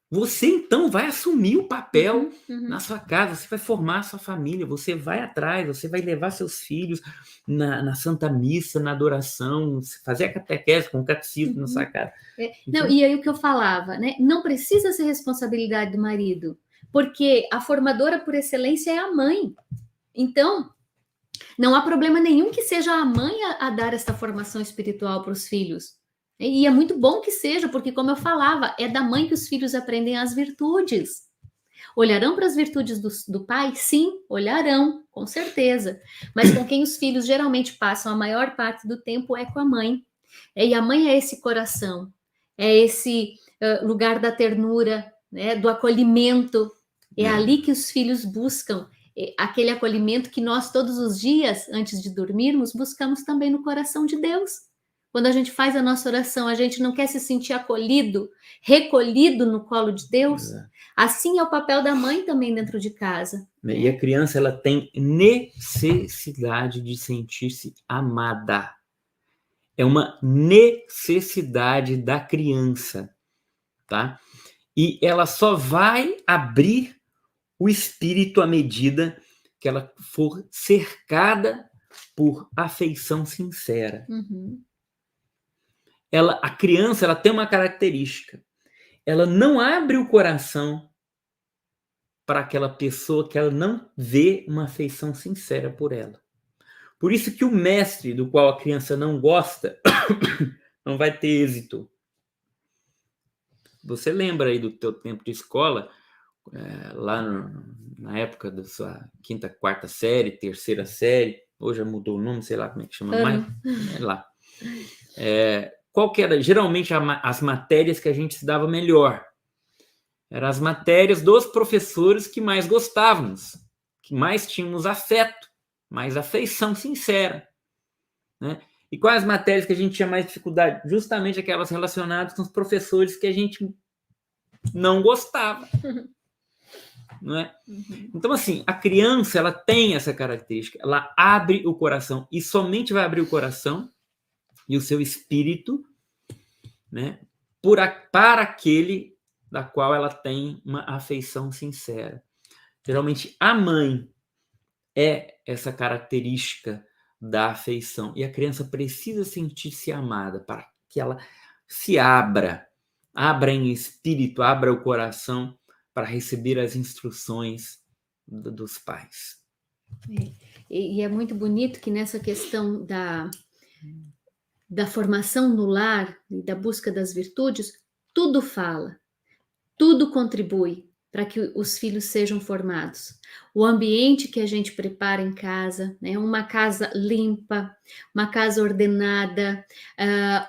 B: Você, então, vai assumir o papel na sua casa, você vai formar a sua família, você vai atrás, você vai levar seus filhos na Santa Missa, na adoração, fazer a catequese com o catecismo na sua casa.
A: Não, e aí o que eu falava, né? Não precisa ser responsabilidade do marido, porque a formadora por excelência é a mãe. Então, não há problema nenhum que seja a mãe a dar essa formação espiritual para os filhos. E é muito bom que seja, porque, como eu falava, é da mãe que os filhos aprendem as virtudes. Olharão para as virtudes do pai? Sim, olharão, com certeza. Mas com quem os filhos geralmente passam a maior parte do tempo é com a mãe. E a mãe é esse coração, é esse lugar da ternura, né, do acolhimento. É ali que os filhos buscam aquele acolhimento que nós, todos os dias, antes de dormirmos, buscamos também no coração de Deus. Quando a gente faz a nossa oração, a gente não quer se sentir acolhido, recolhido no colo de Deus? Assim é o papel da mãe também dentro de casa.
B: E a criança, ela tem necessidade de sentir-se amada. É uma necessidade da criança, tá? E ela só vai abrir o espírito à medida que ela for cercada por afeição sincera. A criança, ela tem uma característica. Ela não abre o coração para aquela pessoa que ela não vê uma afeição sincera por ela. Por isso que o mestre do qual a criança não gosta não vai ter êxito. Você lembra aí do teu tempo de escola, lá na época da sua 5ª, 4ª série, 3ª série, hoje já mudou o nome, sei lá como é que chama mais, lá. Qual que era, geralmente, as matérias que a gente se dava melhor? Eram as matérias dos professores que mais gostávamos, que mais tínhamos afeto, mais afeição sincera, né? E quais matérias que a gente tinha mais dificuldade? Justamente aquelas relacionadas com os professores que a gente não gostava, não é? Então, assim, a criança, ela tem essa característica, ela abre o coração, e somente vai abrir o coração e o seu espírito, né, para aquele da qual ela tem uma afeição sincera. Geralmente, a mãe é essa característica da afeição, e a criança precisa sentir-se amada para que ela se abra em espírito, abra o coração para receber as instruções dos pais.
A: E é muito bonito que nessa questão da formação no lar e da busca das virtudes, tudo fala, tudo contribui para que os filhos sejam formados. O ambiente que a gente prepara em casa, né? Uma casa limpa, uma casa ordenada,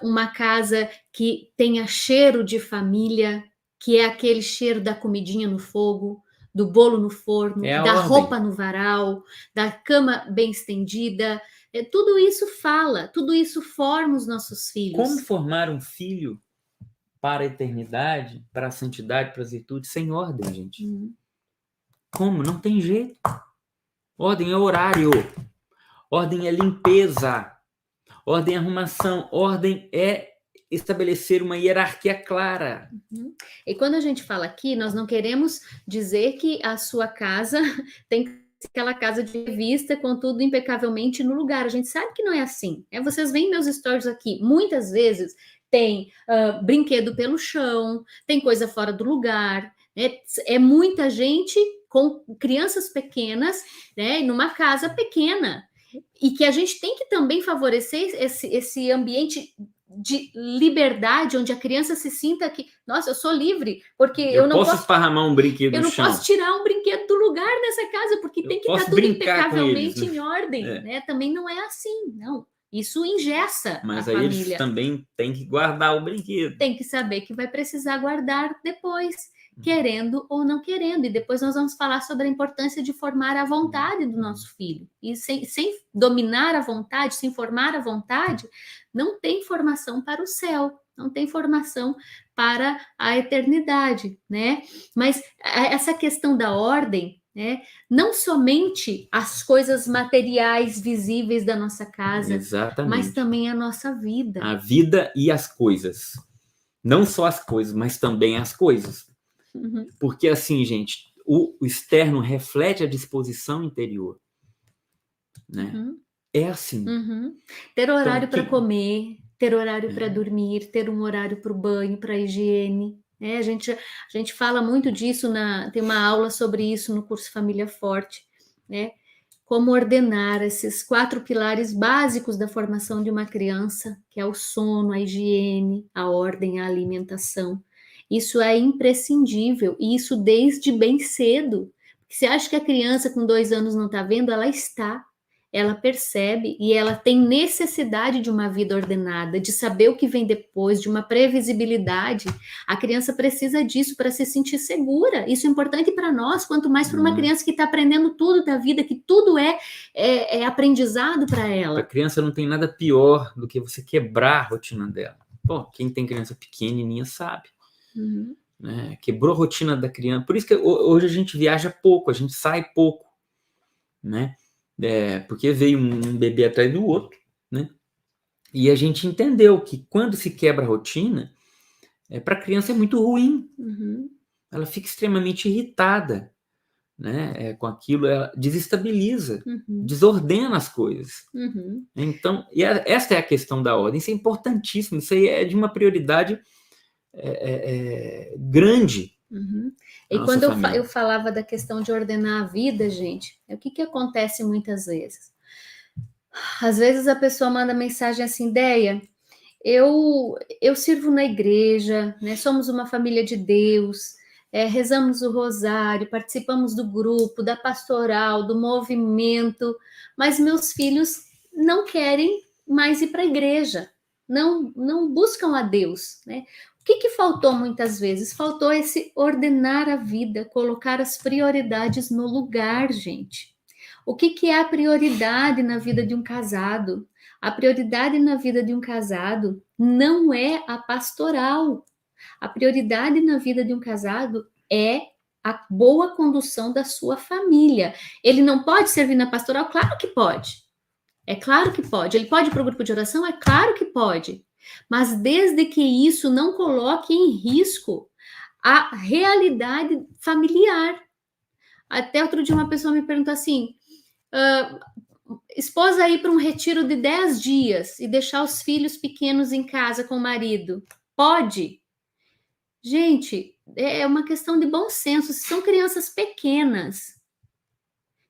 A: uma casa que tenha cheiro de família, que é aquele cheiro da comidinha no fogo, do bolo no forno, da roupa no varal, da cama bem estendida. Tudo isso fala, tudo isso forma os nossos filhos.
B: Como formar um filho para a eternidade, para a santidade, para as virtudes, sem ordem, gente? Como? Não tem jeito. Ordem é horário, ordem é limpeza, ordem é arrumação, ordem é estabelecer uma hierarquia clara.
A: E quando a gente fala aqui, nós não queremos dizer que a sua casa tem que ser aquela casa de revista com tudo impecavelmente no lugar. A gente sabe que não é assim. Vocês veem meus stories aqui, muitas vezes tem brinquedo pelo chão, tem coisa fora do lugar, né? É muita gente com crianças pequenas, né? Numa casa pequena. E que a gente tem que também favorecer esse ambiente de liberdade, onde a criança se sinta que, nossa, eu sou livre, porque eu não posso
B: esparramar um brinquedo no chão.
A: Eu não posso tirar um brinquedo do lugar nessa casa, porque tem que estar tudo impecavelmente em ordem, né? Também não é assim, não. Isso engessa
B: Mas
A: a
B: aí
A: família.
B: Eles também têm que guardar o brinquedo.
A: Tem que saber que vai precisar guardar depois, querendo ou não querendo. E depois nós vamos falar sobre a importância de formar a vontade do nosso filho. E sem dominar a vontade, sem formar a vontade, não tem formação para o céu, não tem formação para a eternidade, né? Mas essa questão da ordem, né? Não somente as coisas materiais visíveis da nossa casa,
B: exatamente,
A: mas também a nossa vida.
B: A vida e as coisas. Não só as coisas, mas também as coisas. Porque assim, gente, o externo reflete a disposição interior, né? É assim.
A: Ter horário para comer, ter horário para dormir, ter um horário para o banho, para a higiene. A gente fala muito disso, tem uma aula sobre isso no curso Família Forte, né? Como ordenar esses 4 pilares básicos da formação de uma criança, que é o sono, a higiene, a ordem, a alimentação. Isso é imprescindível, e isso desde bem cedo. Você acha que a criança com 2 anos não está vendo? Ela está. Ela percebe e ela tem necessidade de uma vida ordenada, de saber o que vem depois, de uma previsibilidade. A criança precisa disso para se sentir segura. Isso é importante para nós, quanto mais para uma criança que está aprendendo tudo da vida, que tudo é aprendizado para ela.
B: A criança não tem nada pior do que você quebrar a rotina dela. Pô, quem tem criança pequenininha sabe. Né? Quebrou a rotina da criança. Por isso que hoje a gente viaja pouco, a gente sai pouco, né? Porque veio um bebê atrás do outro, né? E a gente entendeu que quando se quebra a rotina, para a criança é muito ruim. Ela fica extremamente irritada, né? Com aquilo, ela desestabiliza, desordena as coisas. Então, essa é a questão da ordem. Isso é importantíssimo. Isso aí é de uma prioridade grande.
A: E quando eu falava da questão de ordenar a vida, gente, o que acontece muitas vezes? Às vezes a pessoa manda mensagem assim, Déia, eu sirvo na igreja, né? Somos uma família de Deus, rezamos o rosário, participamos do grupo, da pastoral, do movimento, mas meus filhos não querem mais ir para a igreja, não buscam a Deus, né? que faltou muitas vezes? Faltou esse ordenar a vida, colocar as prioridades no lugar, gente. O que é a prioridade na vida de um casado? A prioridade na vida de um casado não é a pastoral. A prioridade na vida de um casado é a boa condução da sua família. Ele não pode servir na pastoral? Claro que pode. É claro que pode. Ele pode ir para o grupo de oração? É claro que pode. Mas desde que isso não coloque em risco a realidade familiar. Até outro dia uma pessoa me perguntou assim, esposa ir para um retiro de 10 dias e deixar os filhos pequenos em casa com o marido, pode? Gente, é uma questão de bom senso. Se são crianças pequenas,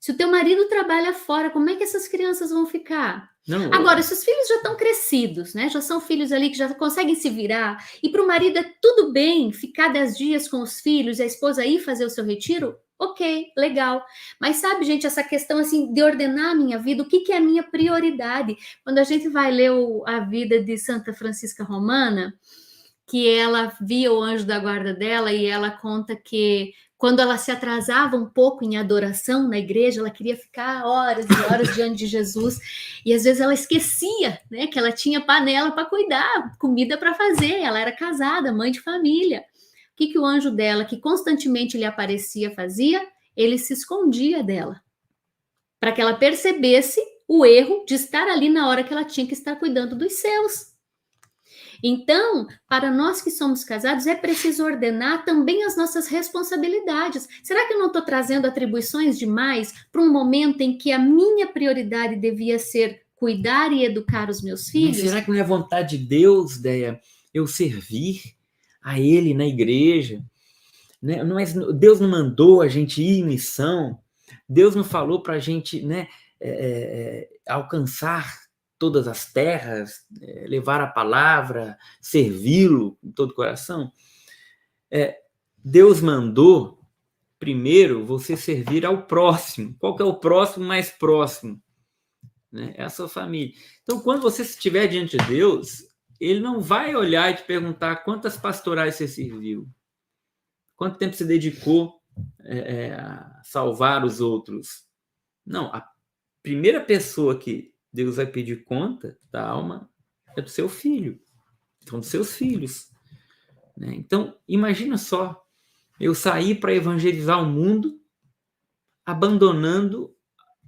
A: se o teu marido trabalha fora, como é que essas crianças vão ficar?
B: Não,
A: Agora, se os filhos já estão crescidos, né? Já são filhos ali que já conseguem se virar, e para o marido é tudo bem ficar 10 dias com os filhos e a esposa ir fazer o seu retiro, ok, legal. Mas sabe, gente, essa questão assim de ordenar a minha vida, o que é a minha prioridade? Quando a gente vai ler a vida de Santa Francisca Romana, que ela via o anjo da guarda dela e ela conta que quando ela se atrasava um pouco em adoração na igreja, ela queria ficar horas e horas diante de Jesus, e às vezes ela esquecia, né, que ela tinha panela para cuidar, comida para fazer, ela era casada, mãe de família. O que o anjo dela, que constantemente lhe aparecia, fazia? Ele se escondia dela, para que ela percebesse o erro de estar ali na hora que ela tinha que estar cuidando dos seus. Então, para nós que somos casados, é preciso ordenar também as nossas responsabilidades. Será que eu não estou trazendo atribuições demais para um momento em que a minha prioridade devia ser cuidar e educar os meus filhos?
B: Mas será que não é vontade de Deus, Deia, eu servir a Ele na igreja? Né? Não é, Deus não mandou a gente ir em missão, Deus não falou para a gente, né, alcançar todas as terras, levar a palavra, servi-lo com todo o coração. Deus mandou primeiro você servir ao próximo. Qual que é o próximo mais próximo? Né? É a sua família. Então, quando você estiver diante de Deus, Ele não vai olhar e te perguntar quantas pastorais você serviu, quanto tempo você dedicou a salvar os outros. Não, a primeira pessoa que Deus vai pedir conta da alma é do seu filho, são dos seus filhos. Né? Então, imagina só, eu sair para evangelizar o mundo, abandonando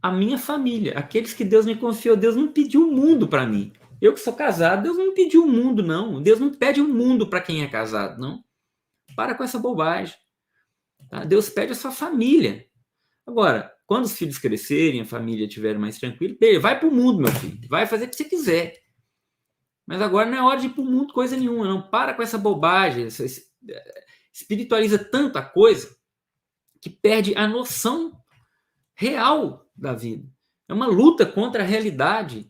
B: a minha família, aqueles que Deus me confiou. Deus não pediu o mundo para mim. Eu que sou casado, Deus não me pediu o mundo, não. Deus não pede o mundo para quem é casado, não. Para com essa bobagem. Tá? Deus pede a sua família. Agora, quando os filhos crescerem, a família estiver mais tranquila, vai para o mundo, meu filho. Vai fazer o que você quiser. Mas agora não é hora de ir para o mundo coisa nenhuma, não. Para com essa bobagem. Espiritualiza tanto a coisa que perde a noção real da vida. É uma luta contra a realidade.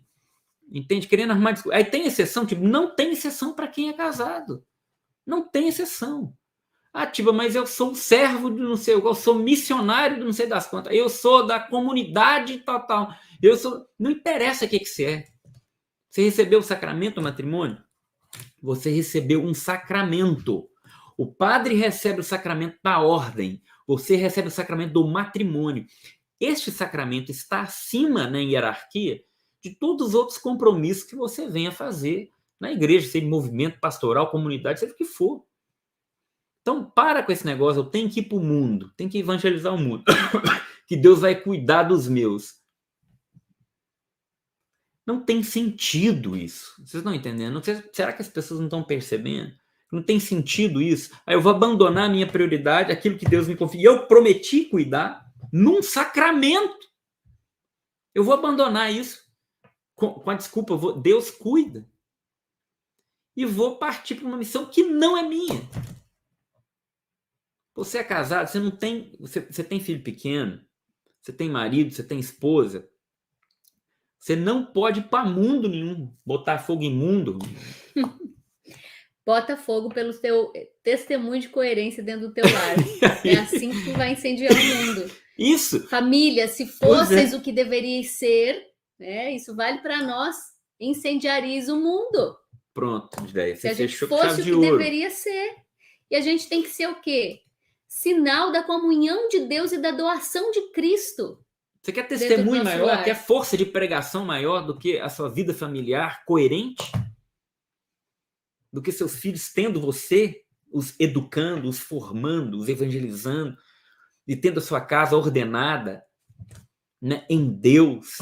B: Entende? Querendo arrumar discussão. Aí tem exceção, tipo, não tem exceção para quem é casado. Não tem exceção. Ah, tipo, mas eu sou servo de não sei o qual, eu sou missionário de não sei das quantas, eu sou da comunidade total, eu sou... Não interessa o que você é. Você recebeu o sacramento do matrimônio? Você recebeu um sacramento. O padre recebe o sacramento da ordem, você recebe o sacramento do matrimônio. Este sacramento está acima na hierarquia de todos os outros compromissos que você venha fazer na igreja, seja movimento pastoral, comunidade, seja o que for. Então, para com esse negócio, eu tenho que ir para o mundo, tenho que evangelizar o mundo, que Deus vai cuidar dos meus. Não tem sentido isso. Vocês estão entendendo? Será que as pessoas não estão percebendo? Não tem sentido isso? Aí eu vou abandonar a minha prioridade, aquilo que Deus me confia. Eu prometi cuidar num sacramento. Eu vou abandonar isso com a desculpa, Deus cuida. E vou partir para uma missão que não é minha. Você é casado, você não tem, você tem filho pequeno, você tem marido, você tem esposa. Você não pode ir para mundo nenhum, botar fogo em mundo.
A: Bota fogo pelo teu testemunho de coerência dentro do teu lar. É assim que tu vai incendiar o mundo.
B: Isso.
A: Família, se fosseis o que deveríeis ser, né? Isso vale para nós, incendiareis o mundo.
B: Pronto, ideia.
A: Se
B: Você
A: a gente
B: fechou com
A: fosse
B: chave
A: o
B: de
A: que
B: ouro.
A: deveria ser. E a gente tem que ser o quê? Sinal da comunhão de Deus e da doação de Cristo
B: Você quer
A: dentro do
B: testemunho
A: nosso
B: maior?
A: lar.
B: Quer força de pregação maior do que a sua vida familiar coerente? Do que seus filhos tendo você, os educando, os formando, os evangelizando, e tendo a sua casa ordenada, né, em Deus,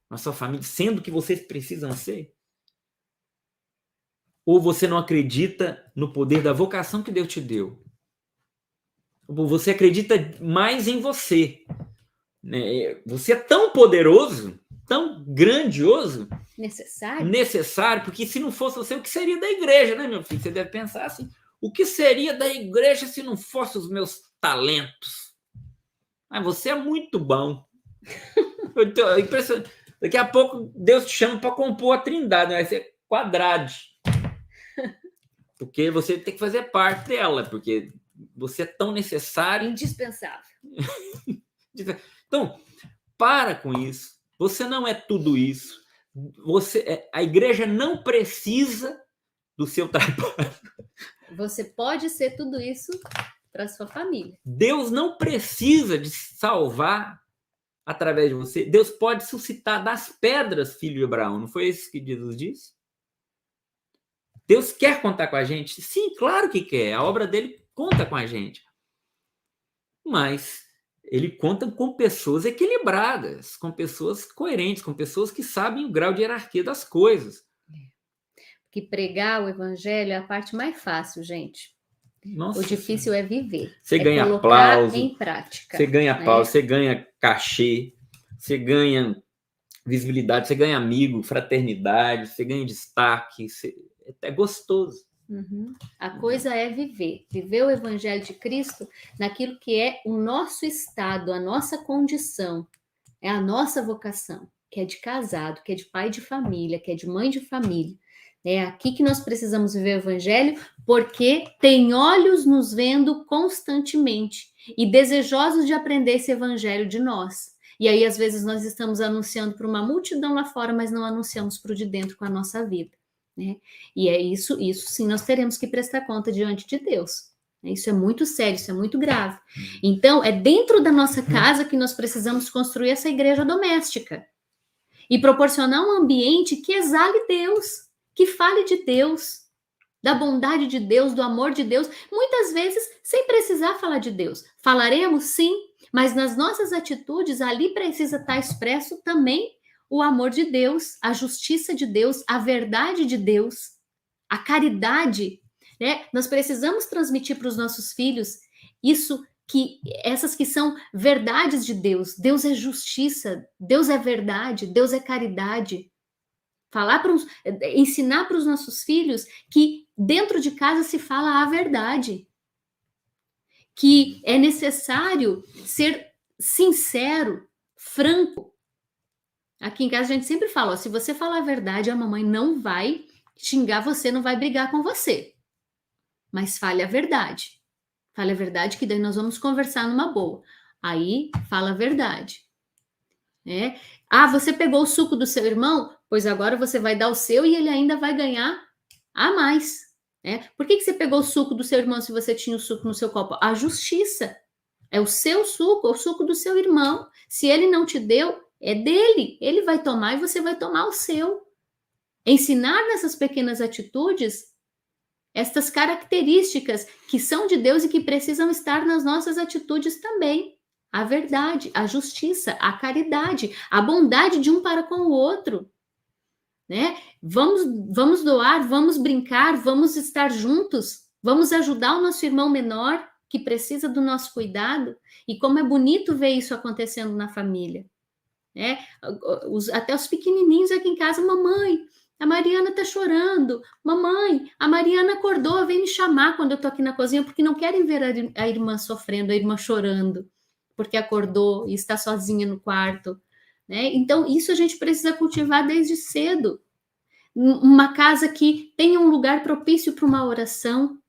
B: na sua família, sendo o que vocês precisam ser? Ou você não acredita no poder da vocação que Deus te deu? Ou você acredita mais em você? Né? Você é tão poderoso, tão grandioso, necessário, porque se não fosse você, o que seria da igreja, né, meu filho? Você deve pensar assim, o que seria da igreja se não fosse os meus talentos? Ah, você é muito bom. É impressionante. Daqui a pouco Deus te chama para compor a trindade, vai ser quadrade. Porque você tem que fazer parte dela, porque você é tão necessário.
A: Indispensável.
B: Então, para com isso. Você não é tudo isso. A igreja não precisa do seu trabalho.
A: Você pode ser tudo isso para sua família.
B: Deus não precisa de salvar através de você. Deus pode suscitar das pedras, filho de Abraão. Não foi isso que Jesus disse? Deus quer contar com a gente? Sim, claro que quer. A obra dele conta com a gente. Mas ele conta com pessoas equilibradas, com pessoas coerentes, com pessoas que sabem o grau de hierarquia das coisas.
A: Que pregar o evangelho é a parte mais fácil, gente.
B: Nossa,
A: o difícil é viver.
B: Você ganha
A: colocar
B: aplauso,
A: em prática.
B: Você ganha aplauso, você ganha cachê, você ganha visibilidade, você ganha amigo, fraternidade, você ganha destaque. É gostoso.
A: Uhum. A coisa é viver o evangelho de Cristo naquilo que é o nosso estado, a nossa condição, é a nossa vocação, que é de casado, que é de pai de família, que é de mãe de família. É aqui que nós precisamos viver o evangelho, porque tem olhos nos vendo constantemente e desejosos de aprender esse evangelho de nós. E aí, às vezes, nós estamos anunciando para uma multidão lá fora, mas não anunciamos para o de dentro com a nossa vida. Né? E é isso sim, nós teremos que prestar conta diante de Deus. Isso é muito sério, isso é muito grave. Então, é dentro da nossa casa que nós precisamos construir essa igreja doméstica e proporcionar um ambiente que exale Deus, que fale de Deus, da bondade de Deus, do amor de Deus, muitas vezes sem precisar falar de Deus. Falaremos sim, mas nas nossas atitudes ali precisa estar expresso também o amor de Deus, a justiça de Deus, a verdade de Deus, a caridade, né? Nós precisamos transmitir para os nossos filhos essas que são verdades de Deus. Deus é justiça, Deus é verdade, Deus é caridade. Ensinar para os nossos filhos que dentro de casa se fala a verdade, que é necessário ser sincero, franco. Aqui em casa a gente sempre fala, se você falar a verdade, a mamãe não vai xingar você, não vai brigar com você. Mas fale a verdade. Fale a verdade que daí nós vamos conversar numa boa. Aí, fala a verdade. Né? Você pegou o suco do seu irmão? Pois agora você vai dar o seu e ele ainda vai ganhar a mais. Né? Por que você pegou o suco do seu irmão se você tinha o suco no seu copo? A justiça. É o seu suco, é o suco do seu irmão. Se ele não te deu, é dele. Ele vai tomar e você vai tomar o seu. Ensinar nessas pequenas atitudes estas características que são de Deus e que precisam estar nas nossas atitudes também. A verdade, a justiça, a caridade, a bondade de um para com o outro. Né? Vamos doar, vamos brincar, vamos estar juntos, vamos ajudar o nosso irmão menor que precisa do nosso cuidado. E como é bonito ver isso acontecendo na família. Né? Até os pequenininhos aqui em casa, mamãe, a Mariana tá chorando. Mamãe, a Mariana acordou, vem me chamar quando eu tô aqui na cozinha, porque não querem ver a irmã sofrendo, a irmã chorando, porque acordou e está sozinha no quarto. Né? Então, isso a gente precisa cultivar desde cedo. Uma casa que tenha um lugar propício para uma oração,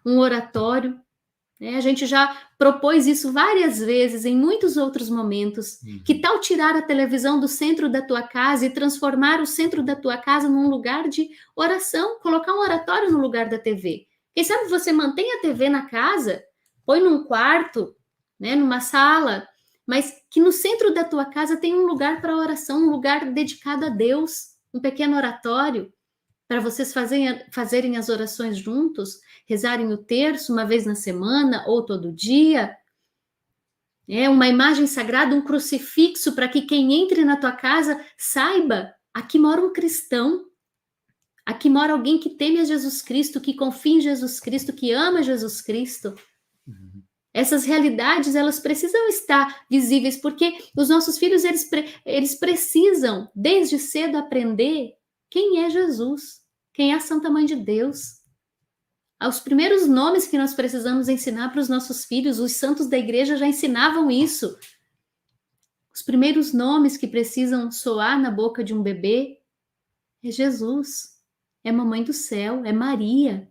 A: um oratório, A gente já propôs isso várias vezes, em muitos outros momentos. Que tal tirar a televisão do centro da tua casa e transformar o centro da tua casa num lugar de oração, colocar um oratório no lugar da TV? Quem sabe você mantém a TV na casa, põe num quarto, né, numa sala, mas que no centro da tua casa tem um lugar para oração, um lugar dedicado a Deus, um pequeno oratório, para vocês fazerem as orações juntos, rezarem o terço uma vez na semana ou todo dia. Uma imagem sagrada, um crucifixo, para que quem entre na tua casa saiba, aqui mora um cristão, aqui mora alguém que teme a Jesus Cristo, que confia em Jesus Cristo, que ama Jesus Cristo. Essas realidades, elas precisam estar visíveis, porque os nossos filhos, eles precisam, desde cedo, aprender quem é Jesus, quem é a Santa Mãe de Deus. Os primeiros nomes que nós precisamos ensinar para os nossos filhos, os santos da igreja já ensinavam isso. Os primeiros nomes que precisam soar na boca de um bebê é Jesus, é Mamãe do Céu, é Maria.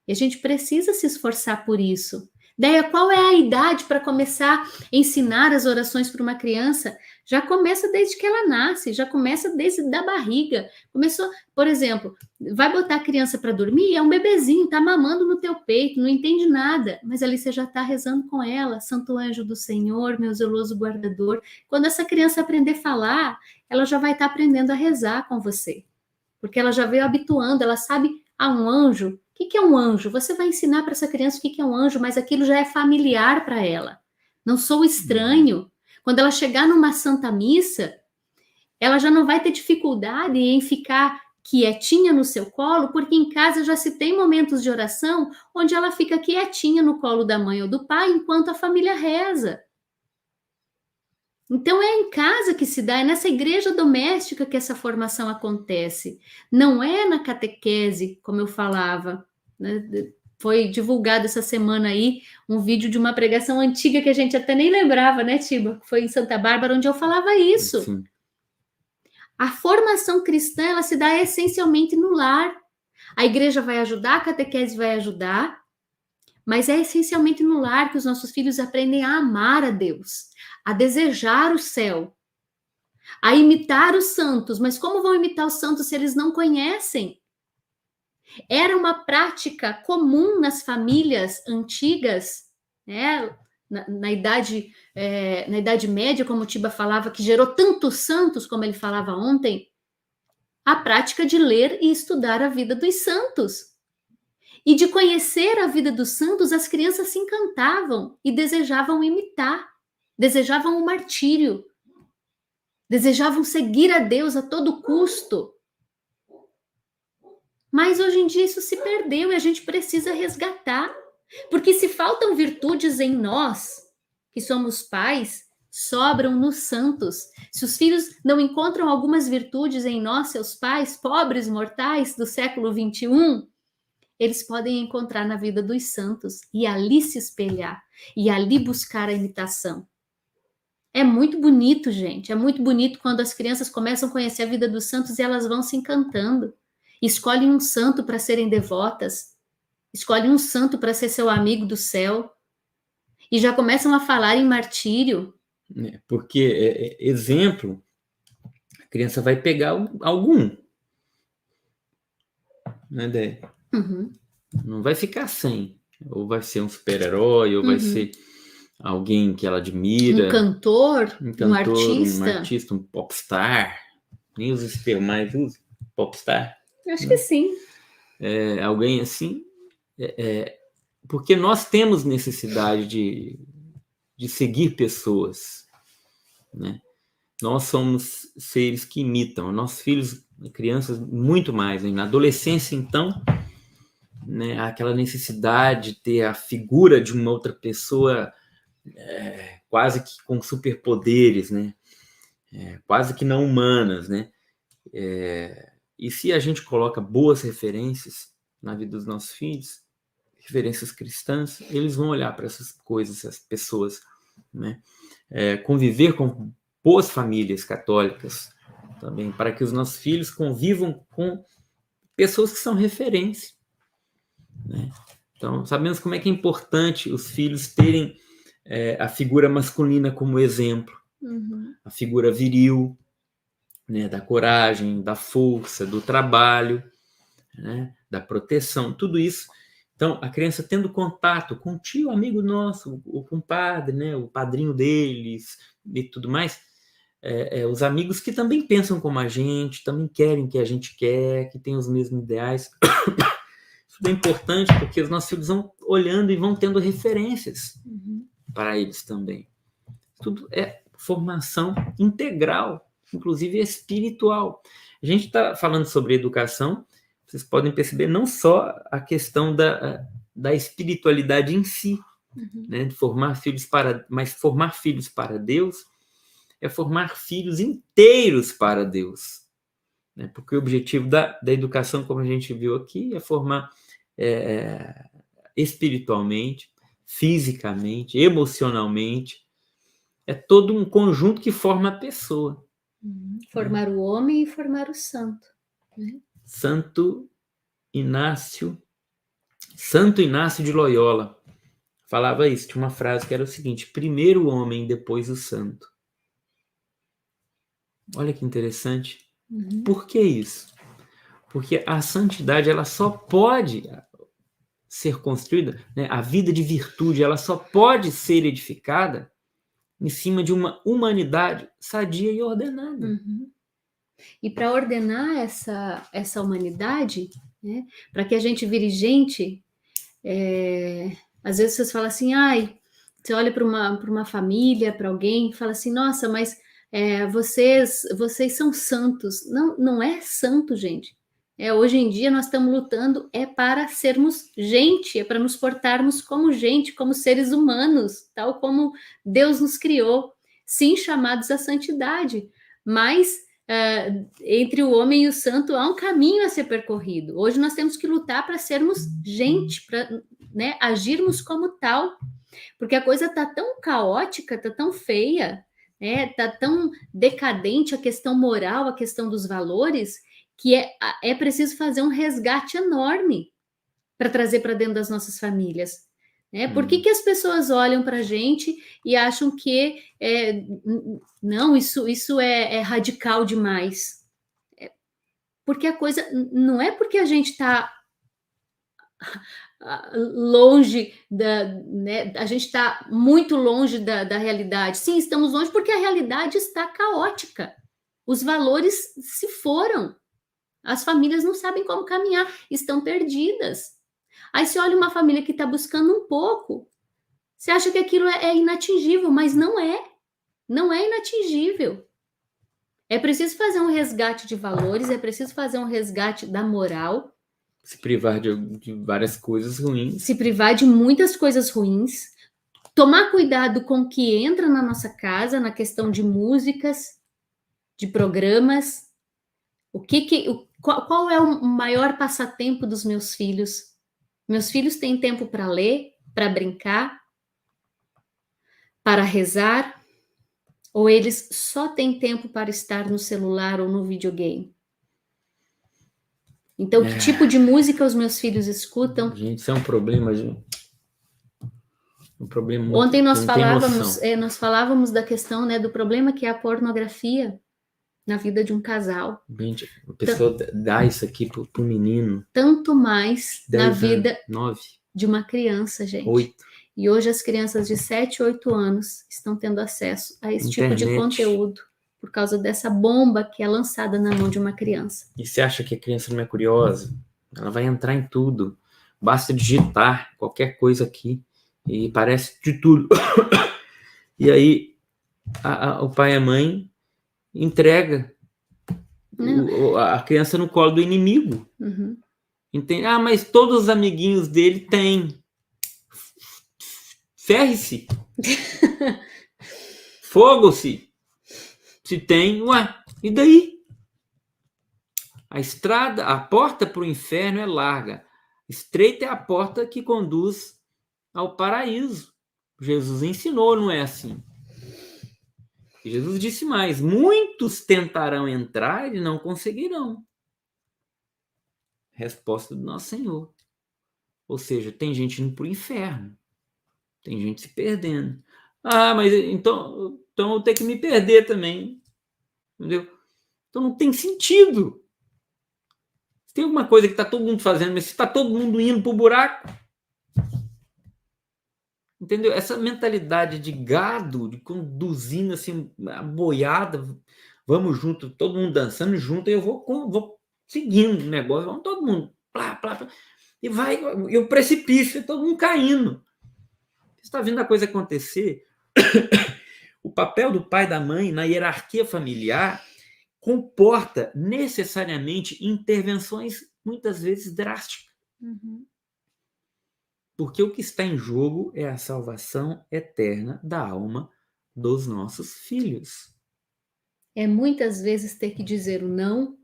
A: E a gente precisa se esforçar por isso. Daí, qual é a idade para começar a ensinar as orações para uma criança? Já começa desde que ela nasce, já começa desde da barriga. Começou, por exemplo, vai botar a criança para dormir, é um bebezinho, está mamando no teu peito, não entende nada, mas ali você já está rezando com ela, Santo Anjo do Senhor, meu zeloso guardador. Quando essa criança aprender a falar, ela já vai estar aprendendo a rezar com você, porque ela já veio habituando, ela sabe um anjo. O que é um anjo? Você vai ensinar para essa criança o que é um anjo, mas aquilo já é familiar para ela. Não sou estranho. Quando ela chegar numa Santa Missa, ela já não vai ter dificuldade em ficar quietinha no seu colo, porque em casa já se tem momentos de oração onde ela fica quietinha no colo da mãe ou do pai enquanto a família reza. Então é em casa que se dá, é nessa igreja doméstica que essa formação acontece. Não é na catequese, como eu falava, né? Foi divulgado essa semana aí um vídeo de uma pregação antiga que a gente até nem lembrava, né, Tiba? Foi em Santa Bárbara, onde eu falava isso.
B: Sim.
A: A formação cristã, ela se dá essencialmente no lar. A igreja vai ajudar, a catequese vai ajudar, mas é essencialmente no lar que os nossos filhos aprendem a amar a Deus, a desejar o céu, a imitar os santos. Mas como vão imitar os santos se eles não conhecem? Era uma prática comum nas famílias antigas, né? Na Idade Média, como o Tiba falava, que gerou tantos santos, como ele falava ontem, a prática de ler e estudar a vida dos santos. E de conhecer a vida dos santos, as crianças se encantavam e desejavam imitar, desejavam o martírio, desejavam seguir a Deus a todo custo. Mas hoje em dia isso se perdeu e a gente precisa resgatar. Porque se faltam virtudes em nós, que somos pais, sobram nos santos. Se os filhos não encontram algumas virtudes em nós, seus pais, pobres mortais do século XXI, eles podem encontrar na vida dos santos e ali se espelhar e ali buscar a imitação. É muito bonito, gente. É muito bonito quando as crianças começam a conhecer a vida dos santos e elas vão se encantando. Escolhem um santo para serem devotas. Escolhem um santo para ser seu amigo do céu. E já começam a falar em martírio.
B: Porque, exemplo, a criança vai pegar algum. Né, Dé?
A: Uhum.
B: Não vai ficar sem. Ou vai ser um super-herói, ou vai ser alguém que ela admira.
A: Um cantor, um
B: artista. Um popstar. Nem os espelhos mais usam popstar.
A: Acho que sim.
B: Alguém assim. Porque nós temos necessidade de seguir pessoas. Né? Nós somos seres que imitam. Nossos filhos, crianças, muito mais. Hein? Na adolescência, então, né, aquela necessidade de ter a figura de uma outra pessoa quase que com superpoderes, né? Quase que não humanas. Né? E se a gente coloca boas referências na vida dos nossos filhos, referências cristãs, eles vão olhar para essas coisas, essas pessoas. Né? Conviver com boas famílias católicas também, para que os nossos filhos convivam com pessoas que são referência. Né? Então, sabemos como é que é importante os filhos terem a figura masculina como exemplo, a figura viril, né, da coragem, da força, do trabalho, né, da proteção, tudo isso. Então, a criança tendo contato com o tio, amigo nosso, o compadre, né, o padrinho deles e tudo mais, os amigos que também pensam como a gente, também querem o que a gente quer, que têm os mesmos ideais. Isso é importante porque os nossos filhos vão olhando e vão tendo referências para eles também. Tudo é formação integral, inclusive espiritual. A gente está falando sobre educação, vocês podem perceber não só a questão da espiritualidade em si, né, de formar filhos mas formar filhos para Deus é formar filhos inteiros para Deus, né? Porque o objetivo da educação, como a gente viu aqui, é formar espiritualmente, fisicamente, emocionalmente. É todo um conjunto que forma a pessoa.
A: Formar o homem e formar o santo. Né?
B: Santo Inácio de Loyola falava isso, tinha uma frase que era o seguinte: primeiro o homem, depois o santo. Olha que interessante. Por que isso? Porque a santidade ela só pode ser construída, né? A vida de virtude ela só pode ser edificada em cima de uma humanidade sadia e ordenada.
A: E para ordenar essa humanidade, né, para que a gente vire gente, às vezes vocês falam assim, você olha para uma família, para alguém, e fala assim, nossa, mas vocês são santos. Não, não é santo, gente. Hoje em dia nós estamos lutando para sermos gente, para nos portarmos como gente, como seres humanos, tal como Deus nos criou, sim, chamados à santidade, mas entre o homem e o santo há um caminho a ser percorrido. Hoje nós temos que lutar para sermos gente, para, né, agirmos como tal, porque a coisa está tão caótica, está tão feia, está tão decadente a questão moral, a questão dos valores, que é preciso fazer um resgate enorme para trazer para dentro das nossas famílias. Por que as pessoas olham para a gente e acham que não, isso é radical demais? Porque a coisa não é porque a gente está longe né, a gente está muito longe da realidade. Sim, estamos longe porque a realidade está caótica. Os valores se foram. As famílias não sabem como caminhar, estão perdidas. Aí você olha uma família que está buscando um pouco, você acha que aquilo é inatingível, mas não é. Não é inatingível. É preciso fazer um resgate de valores, é preciso fazer um resgate da moral.
B: Se privar de várias coisas ruins.
A: Se privar de muitas coisas ruins. Tomar cuidado com o que entra na nossa casa, na questão de músicas, de programas. Qual é o maior passatempo dos meus filhos? Meus filhos têm tempo para ler, para brincar, para rezar, ou eles só têm tempo para estar no celular ou no videogame? Então, que tipo de música os meus filhos escutam?
B: Gente, isso é um problema, gente. Um problema muito.
A: Ontem nós falávamos da questão, né, do problema que é a pornografia na vida de um casal.
B: Gente, a pessoa dá isso aqui pro menino.
A: Tanto mais na vida
B: 9.
A: de uma criança, gente.
B: 8.
A: E hoje as crianças de 7, 8 anos estão tendo acesso a esse
B: Internet.
A: tipo de conteúdo por causa dessa bomba que é lançada na mão de uma criança.
B: E você acha que a criança não é curiosa? Ela vai entrar em tudo. Basta digitar qualquer coisa aqui e parece de tudo. E aí o pai e a mãe entrega a criança no colo do inimigo. Entende? Mas todos os amiguinhos dele têm. Ferre-se. Fogo-se. Se tem, e daí? A porta para o inferno é larga. Estreita é a porta que conduz ao paraíso. Jesus ensinou, não é assim? Jesus disse mais: muitos tentarão entrar e não conseguirão. Resposta do nosso Senhor. Ou seja, tem gente indo para o inferno, tem gente se perdendo. Ah, mas então eu tenho que me perder também, entendeu? Então não tem sentido. Se tem alguma coisa que está todo mundo fazendo, mas se está todo mundo indo para o buraco, entendeu? Essa mentalidade de gado, de conduzindo assim, a boiada, vamos junto, todo mundo dançando junto, e eu vou seguindo o negócio, vamos todo mundo, plá, plá, plá, e vai, e o precipício, todo mundo caindo. Você está vendo a coisa acontecer? O papel do pai e da mãe na hierarquia familiar comporta necessariamente intervenções muitas vezes drásticas.
A: Uhum.
B: Porque o que está em jogo é a salvação eterna da alma dos nossos filhos.
A: É muitas vezes ter que dizer o não,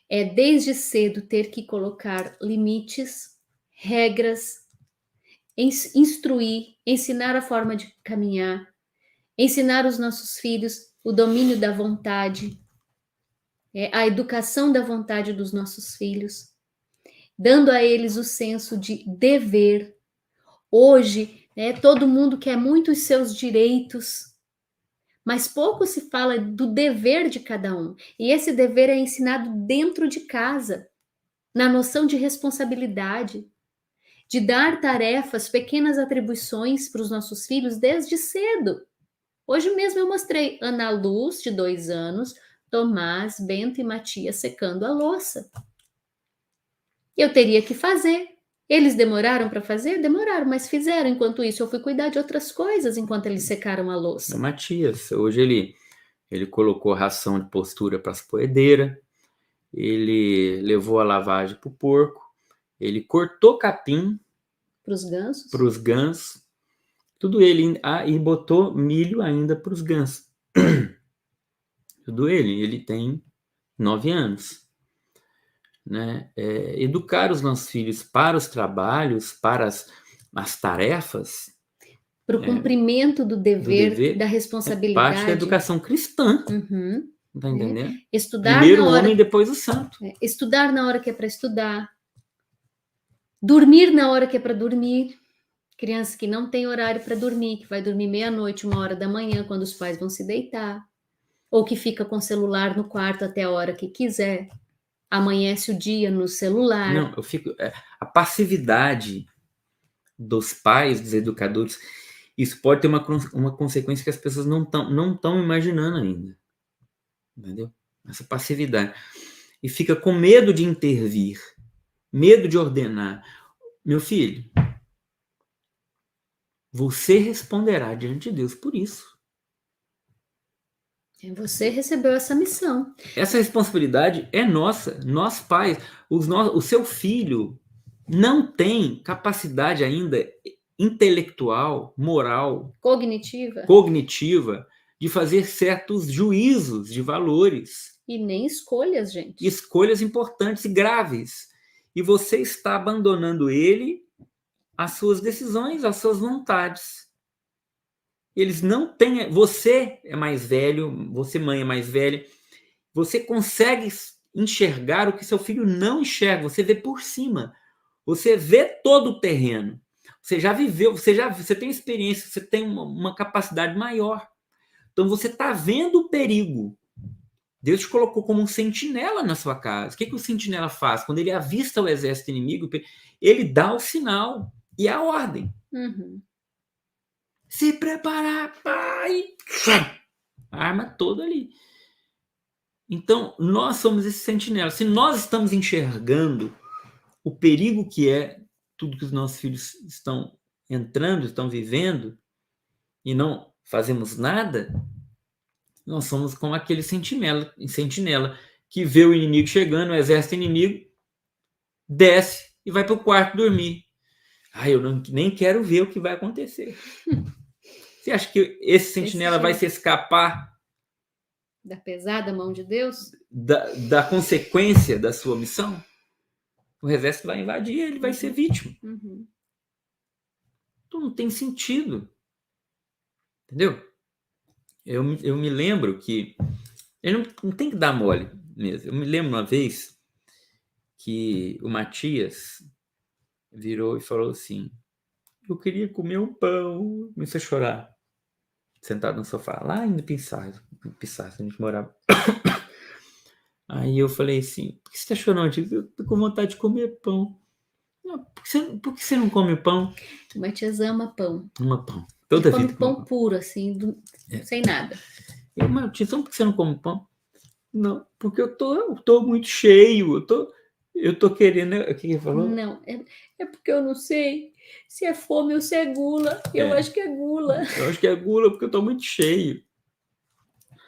A: é desde cedo ter que colocar limites, regras, instruir, ensinar a forma de caminhar, ensinar os nossos filhos o domínio da vontade, a educação da vontade dos nossos filhos, dando a eles o senso de dever. Hoje, todo mundo quer muito os seus direitos, mas pouco se fala do dever de cada um. E esse dever é ensinado dentro de casa, na noção de responsabilidade, de dar tarefas, pequenas atribuições para os nossos filhos desde cedo. Hoje mesmo eu mostrei Ana Luz, de 2 anos, Tomás, Bento e Matias secando a louça. Eu teria que fazer. Eles demoraram para fazer? Demoraram, mas fizeram. Enquanto isso, eu fui cuidar de outras coisas enquanto eles secaram a louça.
B: O Matias, hoje ele colocou ração de postura para as poedeiras, ele levou a lavagem para o porco, ele cortou capim
A: Para os gansos?
B: para os gansos, tudo ele, e botou milho ainda para os gansos. Tudo ele tem 9 anos. Né? Educar os nossos filhos para os trabalhos, para as tarefas,
A: para o cumprimento do dever, da
B: é
A: responsabilidade.
B: parte da educação cristã.
A: Uhum.
B: Tá entendendo?
A: Estudar
B: Primeiro
A: na
B: o
A: hora,
B: homem, depois o santo.
A: Estudar na hora que é para estudar. Dormir na hora que é para dormir. Criança que não tem horário para dormir, que vai dormir meia-noite, 1h da manhã, quando os pais vão se deitar. Ou que fica com o celular no quarto até a hora que quiser. Amanhece o dia no celular.
B: Não, a passividade dos pais, dos educadores, isso pode ter uma consequência que as pessoas não estão imaginando ainda. Entendeu? Essa passividade. E fica com medo de intervir, medo de ordenar. Meu filho, você responderá diante de Deus por isso.
A: Você recebeu essa missão.
B: Essa responsabilidade é nossa, nós pais. O seu filho não tem capacidade ainda intelectual, moral, cognitiva de fazer certos juízos de valores.
A: E nem escolhas, gente.
B: Escolhas importantes e graves. E você está abandonando ele às suas decisões, às suas vontades. Eles não têm. Você é mais velho, você, mãe, é mais velha. Você consegue enxergar o que seu filho não enxerga. Você vê por cima. Você vê todo o terreno. Você já viveu, você tem experiência, você tem uma capacidade maior. Então você está vendo o perigo. Deus te colocou como um sentinela na sua casa. O que o sentinela faz? Quando ele avista o exército inimigo, ele dá o sinal e a ordem.
A: Uhum.
B: Se preparar, pai! A arma toda ali. Então, nós somos esse sentinela. Se nós estamos enxergando o perigo que é tudo que os nossos filhos estão entrando, estão vivendo, e não fazemos nada, nós somos como aquele sentinela que vê o inimigo chegando, o exército inimigo, desce e vai para o quarto dormir. Eu nem quero ver o que vai acontecer. Você acha que esse sentinela vai se escapar
A: da pesada mão de Deus?
B: Da consequência da sua missão? O exército vai invadir, ele vai ser vítima.
A: Uhum.
B: Então não tem sentido. Entendeu? Eu me lembro que ele não tem que dar mole mesmo. Eu me lembro uma vez que o Matias, virou e falou assim: eu queria comer um pão. Começou a chorar, sentado no sofá, lá em Pissarra, a gente morava. Aí eu falei assim: por que você tá chorando? Eu disse, eu tô com vontade de comer pão. Não, por que você não come pão?
A: O Matias ama pão.
B: Uma pão.
A: Ele
B: Toda
A: come
B: vida come
A: pão
B: pão.
A: puro, assim, sem nada.
B: Eu, Matias, por que você não come pão? Não, porque eu tô muito cheio. Eu tô querendo. O que ele falou?
A: Não, é porque eu não sei se é fome ou se é gula. Eu
B: É.
A: acho que é gula.
B: Eu acho que é gula porque eu tô muito cheio.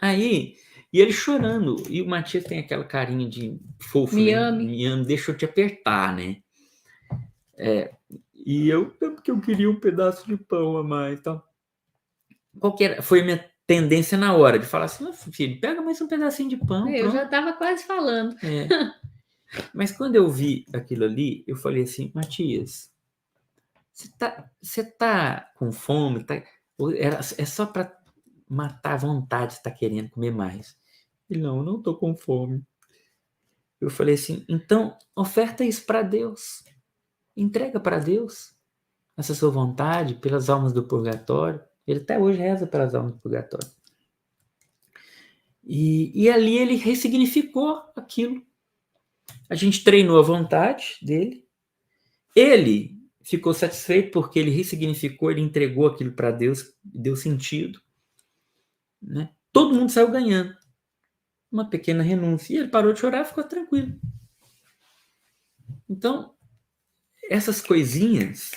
B: Aí, e ele chorando. E o Matias tem aquela carinha de fofo,
A: Me
B: né?
A: ame.
B: Me ame, deixa eu te apertar, né? E eu, porque eu queria um pedaço de pão a mais, então. Foi a minha tendência na hora de falar assim: "Meu filho, pega mais um pedacinho de pão,
A: Eu já
B: pronto."
A: estava quase falando.
B: É. Mas quando eu vi aquilo ali, eu falei assim: Matias, você tá com fome? É só para matar a vontade, você tá querendo comer mais. Ele, não, eu não tô com fome. Eu falei assim: então oferta isso para Deus, entrega para Deus essa sua vontade pelas almas do purgatório. Ele até hoje reza pelas almas do purgatório. E ali ele ressignificou aquilo. A gente treinou a vontade dele. Ele ficou satisfeito porque ele ressignificou, ele entregou aquilo para Deus, deu sentido. Né? Todo mundo saiu ganhando. Uma pequena renúncia. E ele parou de chorar e ficou tranquilo. Então, essas coisinhas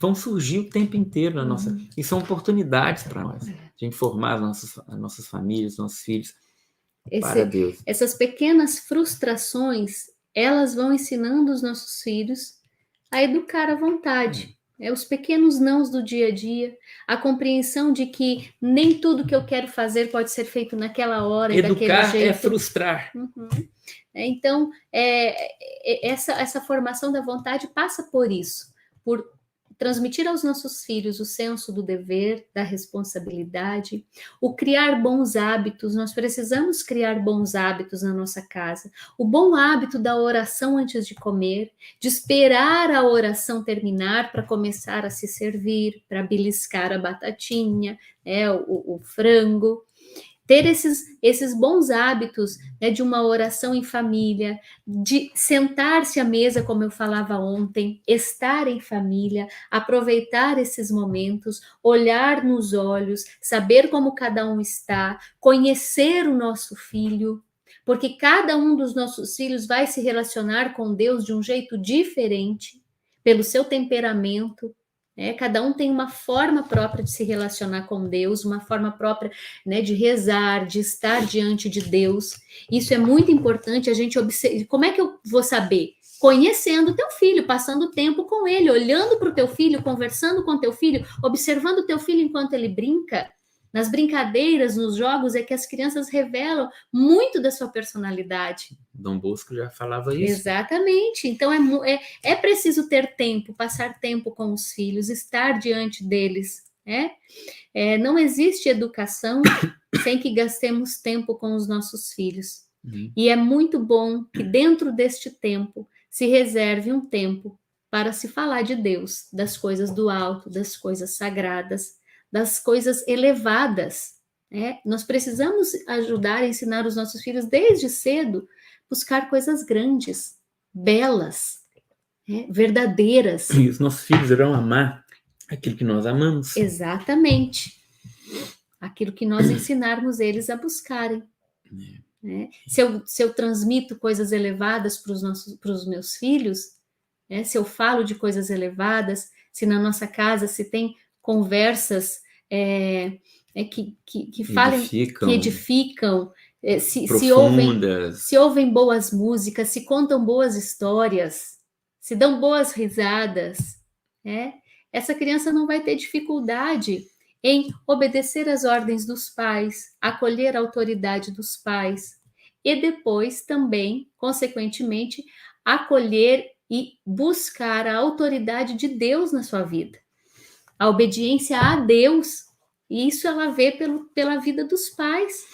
B: vão surgir o tempo inteiro na nossa. E são oportunidades para nós. A gente formar as nossas famílias, nossos filhos para Deus.
A: Essas pequenas frustrações, elas vão ensinando os nossos filhos a educar à vontade. Os pequenos nãos do dia a dia, a compreensão de que nem tudo que eu quero fazer pode ser feito naquela hora e daquele
B: Educar
A: jeito.
B: é frustrar.
A: Então, essa formação da vontade passa por isso, por transmitir aos nossos filhos o senso do dever, da responsabilidade, o criar bons hábitos. Nós precisamos criar bons hábitos na nossa casa. O bom hábito da oração antes de comer, de esperar a oração terminar para começar a se servir, para beliscar a batatinha, o frango. Ter esses bons hábitos, né, de uma oração em família, de sentar-se à mesa, como eu falava ontem, estar em família, aproveitar esses momentos, olhar nos olhos, saber como cada um está, conhecer o nosso filho, porque cada um dos nossos filhos vai se relacionar com Deus de um jeito diferente, pelo seu temperamento. Cada um tem uma forma própria de se relacionar com Deus, uma forma própria, né, de rezar, de estar diante de Deus. Isso é muito importante a gente observar. Como é que eu vou saber? Conhecendo o teu filho, passando tempo com ele, olhando para o teu filho, conversando com o teu filho, observando o teu filho enquanto ele brinca. Nas brincadeiras, nos jogos, é que as crianças revelam muito da sua personalidade.
B: Dom Bosco já falava isso.
A: Exatamente. Então é preciso ter tempo, passar tempo com os filhos, estar diante deles. Não existe educação sem que gastemos tempo com os nossos filhos. E é muito bom que dentro deste tempo se reserve um tempo para se falar de Deus, das coisas do alto, das coisas sagradas, das coisas elevadas. Nós precisamos ajudar a ensinar os nossos filhos desde cedo, buscar coisas grandes, belas, verdadeiras.
B: E os nossos filhos irão amar aquilo que nós amamos.
A: Exatamente. Aquilo que nós ensinarmos eles a buscarem. Se eu transmito coisas elevadas para os meus filhos, se eu falo de coisas elevadas, se na nossa casa se tem conversas que falem, que edificam, se ouvem boas músicas, se contam boas histórias, se dão boas risadas, essa criança não vai ter dificuldade em obedecer às ordens dos pais, acolher a autoridade dos pais e depois também, consequentemente, acolher e buscar a autoridade de Deus na sua vida. A obediência a Deus, e isso ela vê pela vida dos pais.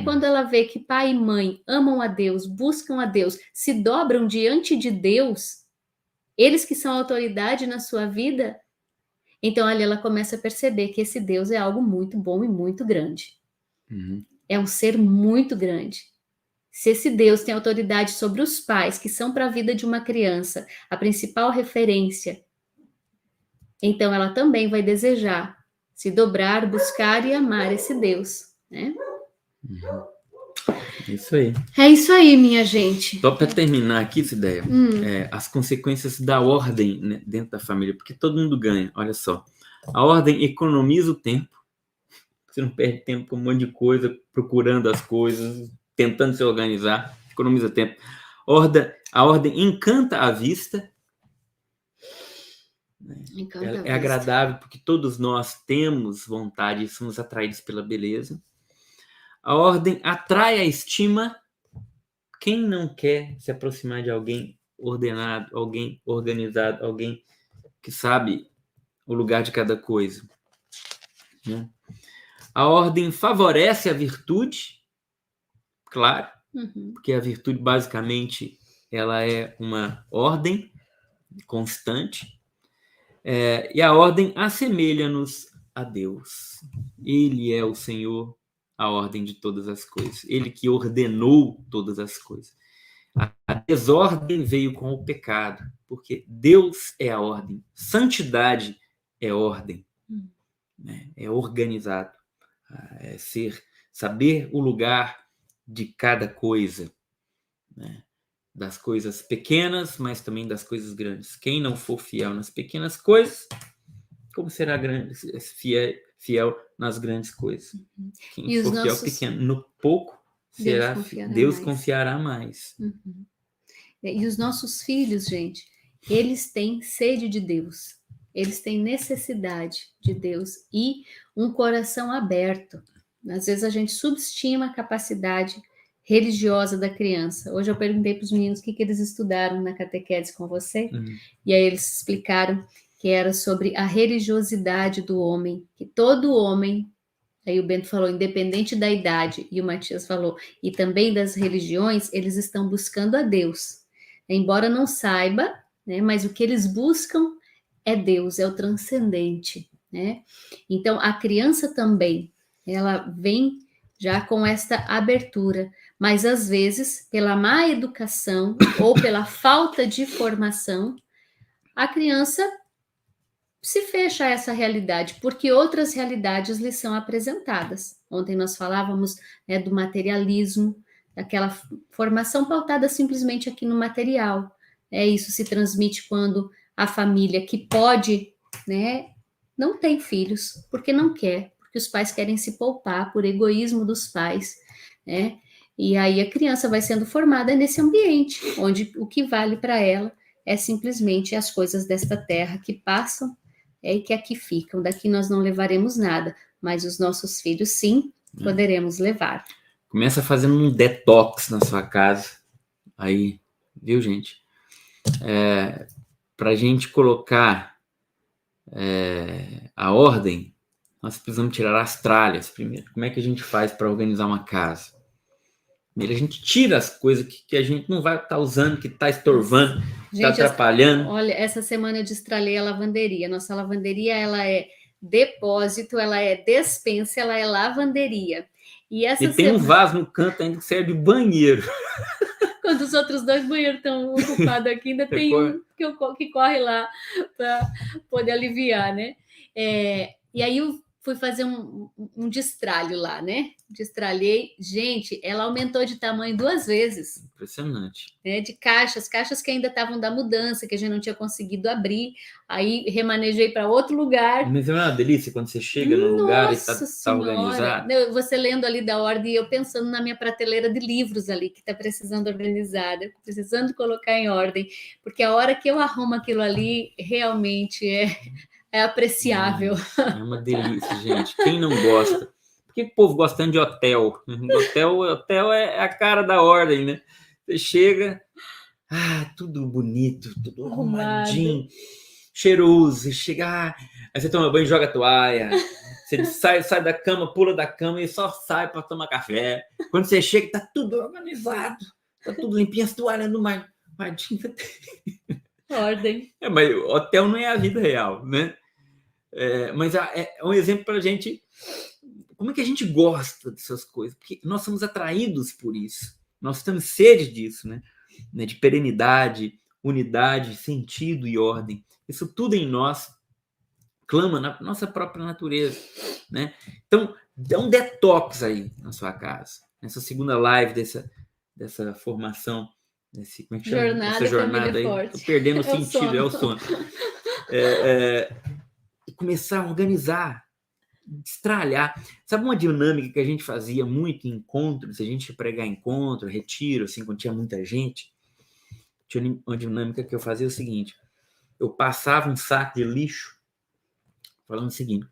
A: Quando ela vê que pai e mãe amam a Deus, buscam a Deus, se dobram diante de Deus, eles que são autoridade na sua vida. Então ali ela começa a perceber que esse Deus é algo muito bom e muito grande.
B: Uhum.
A: É um ser muito grande. Se esse Deus tem autoridade sobre os pais, que são para a vida de uma criança a principal referência, então ela também vai desejar se dobrar, buscar e amar esse Deus, né?
B: Uhum. Isso aí.
A: É isso aí, minha gente.
B: Só para terminar aqui essa ideia, as consequências da ordem, né, dentro da família, porque todo mundo ganha. Olha só, a ordem economiza o tempo. Você não perde tempo com um monte de coisa, procurando as coisas, tentando se organizar, economiza tempo. A ordem encanta a vista. É agradável porque todos nós temos vontade e somos atraídos pela beleza. A ordem atrai a estima. Quem não quer se aproximar de alguém ordenado, alguém organizado, alguém que sabe o lugar de cada coisa, né? A ordem favorece a virtude, claro, porque a virtude basicamente ela é uma ordem constante. E a ordem assemelha-nos a Deus. Ele é o Senhor, a ordem de todas as coisas. Ele que ordenou todas as coisas. A desordem veio com o pecado, porque Deus é a ordem. Santidade é ordem, né? É organizado. É saber o lugar de cada coisa, né? Das coisas pequenas, mas também das coisas grandes. Quem não for fiel nas pequenas coisas, como será fiel nas grandes coisas? Quem for fiel pequeno no pouco, Deus confiará mais.
A: E os nossos filhos, gente, eles têm sede de Deus. Eles têm necessidade de Deus e um coração aberto. Às vezes a gente subestima a capacidade religiosa da criança. Hoje eu perguntei para os meninos o que eles estudaram na catequese com você, e aí eles explicaram que era sobre a religiosidade do homem, que todo homem, aí o Bento falou, independente da idade, e o Matias falou, e também das religiões, eles estão buscando a Deus. Embora não saiba, né, mas o que eles buscam é Deus, é o transcendente, né? Então a criança também, ela vem já com esta abertura, mas às vezes, pela má educação ou pela falta de formação, a criança se fecha a essa realidade, porque outras realidades lhe são apresentadas. Ontem nós falávamos, né, do materialismo, daquela formação pautada simplesmente aqui no material. Isso se transmite quando a família que pode, né, não tem filhos, porque não quer, porque os pais querem se poupar por egoísmo dos pais, né? E aí a criança vai sendo formada nesse ambiente, onde o que vale para ela é simplesmente as coisas desta terra que passam e que aqui ficam. Daqui nós não levaremos nada, mas os nossos filhos sim poderemos levar.
B: Começa fazendo um detox na sua casa, aí, viu, gente? Para a gente colocar a ordem, nós precisamos tirar as tralhas primeiro. Como é que a gente faz para organizar uma casa? Primeiro a gente tira as coisas que a gente não vai estar usando, que está estorvando, está atrapalhando.
A: Olha, essa semana eu destralhei a lavanderia. Nossa lavanderia, ela é depósito, ela é despensa, ela é lavanderia. E
B: tem um vaso no canto ainda que serve de banheiro.
A: Quando os outros dois banheiros estão ocupados aqui, ainda tem um que corre lá para poder aliviar, né? E aí eu fui fazer um destralho lá, né? Destralhei. Gente, ela aumentou de tamanho 2 vezes.
B: Impressionante.
A: Né? De caixas que ainda estavam da mudança, que a gente não tinha conseguido abrir. Aí remanejei para outro lugar.
B: Mas é uma delícia quando você chega no lugar e está organizado.
A: Você lendo ali da ordem e eu pensando na minha prateleira de livros ali, que está precisando organizada, precisando colocar em ordem. Porque a hora que eu arrumo aquilo ali, realmente é apreciável.
B: É uma delícia, gente. Quem não gosta? Por que o povo gosta tanto de hotel? Hotel é a cara da ordem, né? Você chega, tudo bonito, tudo arrumadinho, cheiroso. Você chega, aí você toma banho e joga a toalha. Você sai da cama, pula da cama e só sai para tomar café. Quando você chega, tá tudo organizado, tá tudo limpinho, as toalhas no arrumadinho.
A: Ordem.
B: Mas hotel não é a vida real, né? Mas é um exemplo para a gente. Como é que a gente gosta dessas coisas? Porque nós somos atraídos por isso. Nós temos sede disso, né? De perenidade, unidade, sentido e ordem. Isso tudo em nós clama na nossa própria natureza, né? Então, dá um detox aí na sua casa. Nessa segunda live dessa formação, como é que chama? Essa jornada aí.
A: Forte.
B: Tô perdendo o sentido, é o sono. E começar a organizar, destralhar. Sabe uma dinâmica que a gente fazia muito em encontros? A gente ia pregar encontro, retiro, assim, quando tinha muita gente. Tinha uma dinâmica que eu fazia o seguinte: eu passava um saco de lixo, falando o seguinte: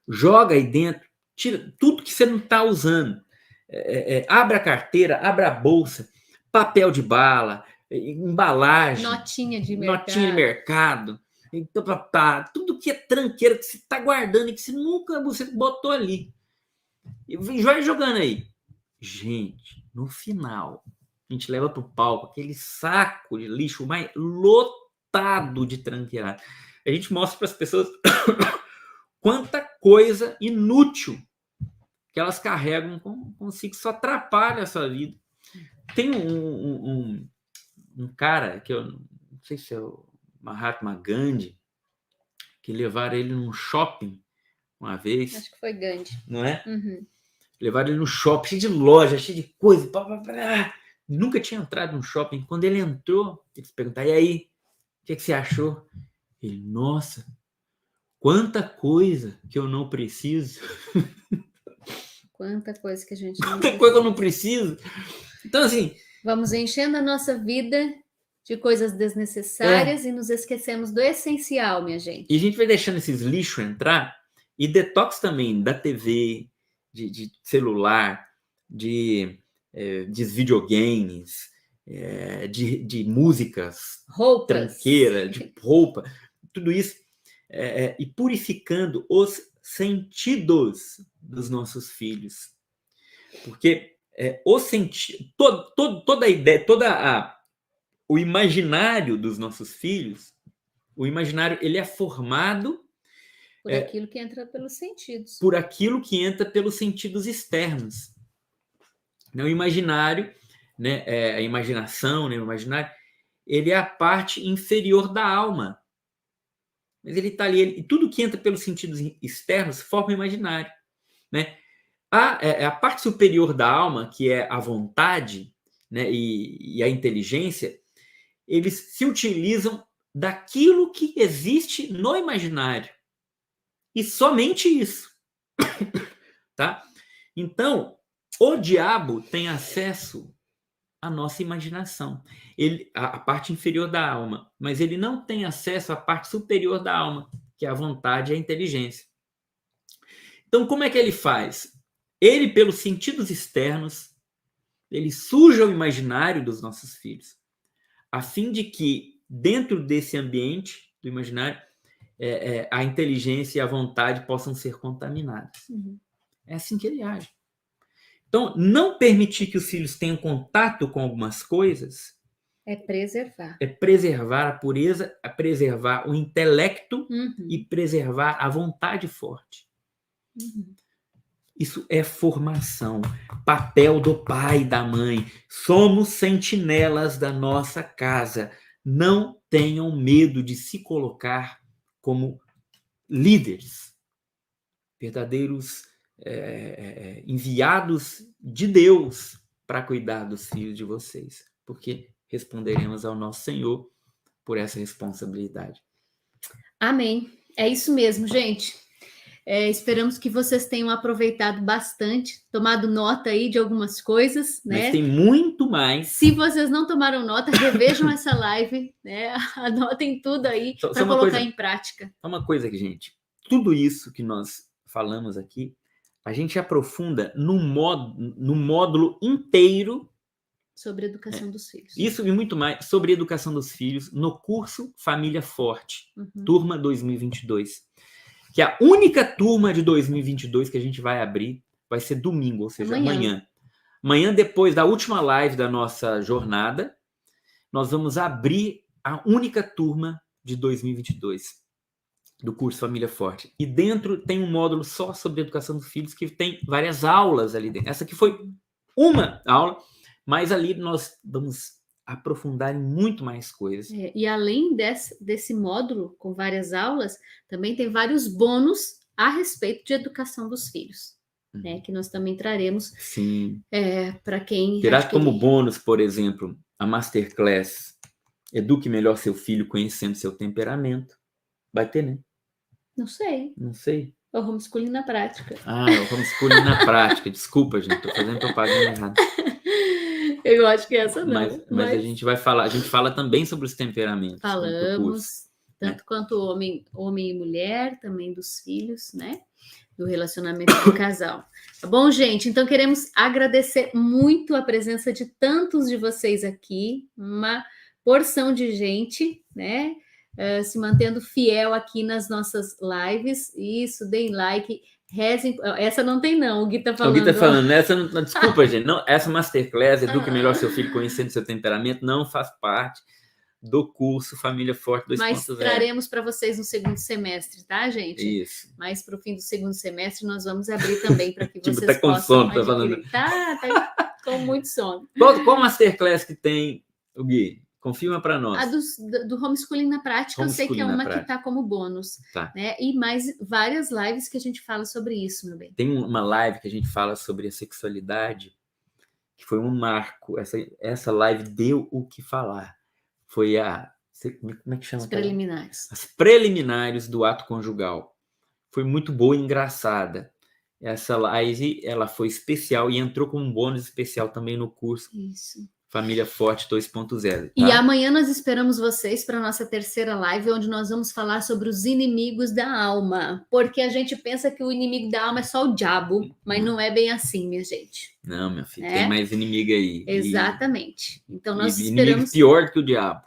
B: joga aí dentro, tira tudo que você não está usando. Abre a carteira, abre a bolsa, papel de bala, embalagem,
A: notinha de
B: mercado. Então, tudo que é tranqueira que você está guardando e que você nunca botou ali. E vai jogando aí. Gente, no final, a gente leva para o palco aquele saco de lixo mais lotado de tranqueirada. A gente mostra para as pessoas quanta coisa inútil que elas carregam consigo, só atrapalha a sua vida. Tem um cara que eu não sei se é o Mahatma Gandhi, que levaram ele num shopping uma vez.
A: Acho que foi Gandhi.
B: Não é?
A: Uhum.
B: Levaram ele no shopping, cheio de loja, cheio de coisa. Nunca tinha entrado num shopping. Quando ele entrou, eles perguntaram: e aí, o que você achou? Ele: nossa, quanta coisa que eu não preciso.
A: Quanta coisa que a gente não
B: Quanta coisa que eu não preciso. Então, assim...
A: Vamos enchendo a nossa vida de coisas desnecessárias e nos esquecemos do essencial, minha gente.
B: E a gente vai deixando esses lixos entrar, e detox também da TV, de celular, de videogames, de músicas,
A: roupas,
B: tranqueira, de roupa, tudo isso, e purificando os sentidos dos nossos filhos. Porque toda a ideia, o imaginário dos nossos filhos, o imaginário, ele é formado
A: por aquilo que entra pelos sentidos.
B: Por aquilo que entra pelos sentidos externos. O imaginário, né, a imaginação, né, o imaginário, ele é a parte inferior da alma. Mas ele está ali, e tudo que entra pelos sentidos externos forma o imaginário, né? A parte superior da alma, que é a vontade, né, e a inteligência, eles se utilizam daquilo que existe no imaginário. E somente isso. Tá? Então, o diabo tem acesso à nossa imaginação. A parte inferior da alma. Mas ele não tem acesso à parte superior da alma, que é a vontade e a inteligência. Então, como é que ele faz? Ele, pelos sentidos externos, ele suja o imaginário dos nossos filhos, a fim de que, dentro desse ambiente do imaginário, a inteligência e a vontade possam ser contaminadas.
A: Uhum.
B: É assim que ele age. Então, não permitir que os filhos tenham contato com algumas coisas
A: é preservar.
B: É preservar a pureza, a preservar o intelecto
A: Uhum.
B: e preservar a vontade forte.
A: Uhum.
B: Isso é formação, papel do pai e da mãe. Somos sentinelas da nossa casa. Não tenham medo de se colocar como líderes, verdadeiros enviados de Deus para cuidar dos filhos de vocês, porque responderemos ao nosso Senhor por essa responsabilidade.
A: Amém. É isso mesmo, gente. Esperamos que vocês tenham aproveitado bastante, tomado nota aí de algumas coisas, né?
B: Mas tem muito mais.
A: Se vocês não tomaram nota, revejam essa live, né? Anotem tudo aí para colocar em prática.
B: Só uma coisa aqui, gente. Tudo isso que nós falamos aqui, a gente aprofunda no módulo inteiro
A: sobre educação dos filhos.
B: Isso e muito mais sobre educação dos filhos no curso Família Forte, turma 2022. Que a única turma de 2022 que a gente vai abrir vai ser domingo, ou seja, amanhã. Amanhã, depois da última live da nossa jornada, nós vamos abrir a única turma de 2022 do curso Família Forte. E dentro tem um módulo só sobre educação dos filhos, que tem várias aulas ali dentro. Essa aqui foi uma aula, mas ali nós vamos aprofundar em muito mais coisas.
A: E além desse módulo com várias aulas, também tem vários bônus a respeito de educação dos filhos, né? Que nós também traremos para quem
B: terá
A: adquirir.
B: como bônus, por exemplo, a Masterclass Eduque Melhor Seu Filho Conhecendo Seu Temperamento. Vai ter, né?
A: Não sei.
B: Não sei.
A: É o homeschooling na prática.
B: É o homeschooling na prática. Desculpa, gente, tô fazendo propaganda errada.
A: Eu acho que essa não.
B: Mas a gente vai falar, a gente fala também sobre os temperamentos.
A: Falamos, tanto quanto homem e mulher, também dos filhos, né? Do relacionamento do casal. Tá bom, gente? Então queremos agradecer muito a presença de tantos de vocês aqui, uma porção de gente, né? Se mantendo fiel aqui nas nossas lives. Isso, deem like, rezem. Essa não tem, não. O Gui tá falando.
B: O Gui tá falando, essa não. Desculpa, gente. Não, essa Masterclass, Eduque Melhor Seu Filho Conhecendo Seu Temperamento, não faz parte do curso Família Forte 2.0.
A: Mas traremos para vocês no segundo semestre, tá, gente?
B: Isso.
A: Mas para o fim do segundo semestre nós vamos abrir também para que vocês
B: tá com
A: possam
B: sono, tá falando.
A: Tá com muito sono.
B: Qual Masterclass que tem, o Gui? Confirma para nós.
A: A do homeschooling na prática, eu sei que é uma que está como bônus.
B: Tá.
A: Né? E mais várias lives que a gente fala sobre isso, meu bem.
B: Tem uma live que a gente fala sobre a sexualidade, que foi um marco. Essa live deu o que falar. Foi como é que chama?
A: As preliminares.
B: As preliminares do ato conjugal. Foi muito boa e engraçada. Essa live, ela foi especial e entrou com um bônus especial também no curso.
A: Isso.
B: Família Forte 2.0. Tá?
A: E amanhã nós esperamos vocês para a nossa terceira live, onde nós vamos falar sobre os inimigos da alma. Porque a gente pensa que o inimigo da alma é só o diabo, mas não é bem assim, minha gente.
B: Não, meu filho, tem mais inimigo aí.
A: Exatamente. Então nós
B: esperamos...
A: Inimigo
B: pior que o diabo.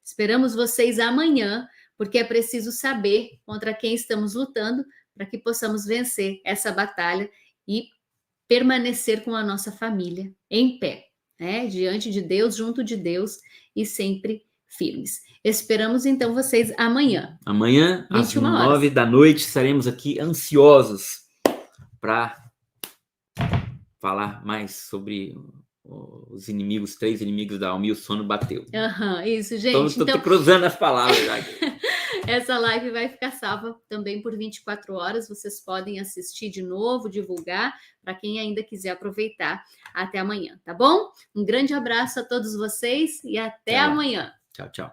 A: Esperamos vocês amanhã, porque é preciso saber contra quem estamos lutando para que possamos vencer essa batalha e permanecer com a nossa família em pé. Diante de Deus, junto de Deus e sempre firmes. Esperamos então vocês amanhã.
B: Amanhã, às 9 da noite, estaremos aqui ansiosos para falar mais sobre os inimigos, 3 inimigos da alma, e o sono bateu.
A: Isso, gente.
B: Estou cruzando as palavras aqui.
A: Essa live vai ficar salva também por 24 horas. Vocês podem assistir de novo, divulgar, para quem ainda quiser aproveitar. Até amanhã, tá bom? Um grande abraço a todos vocês e até amanhã.
B: Tchau, tchau.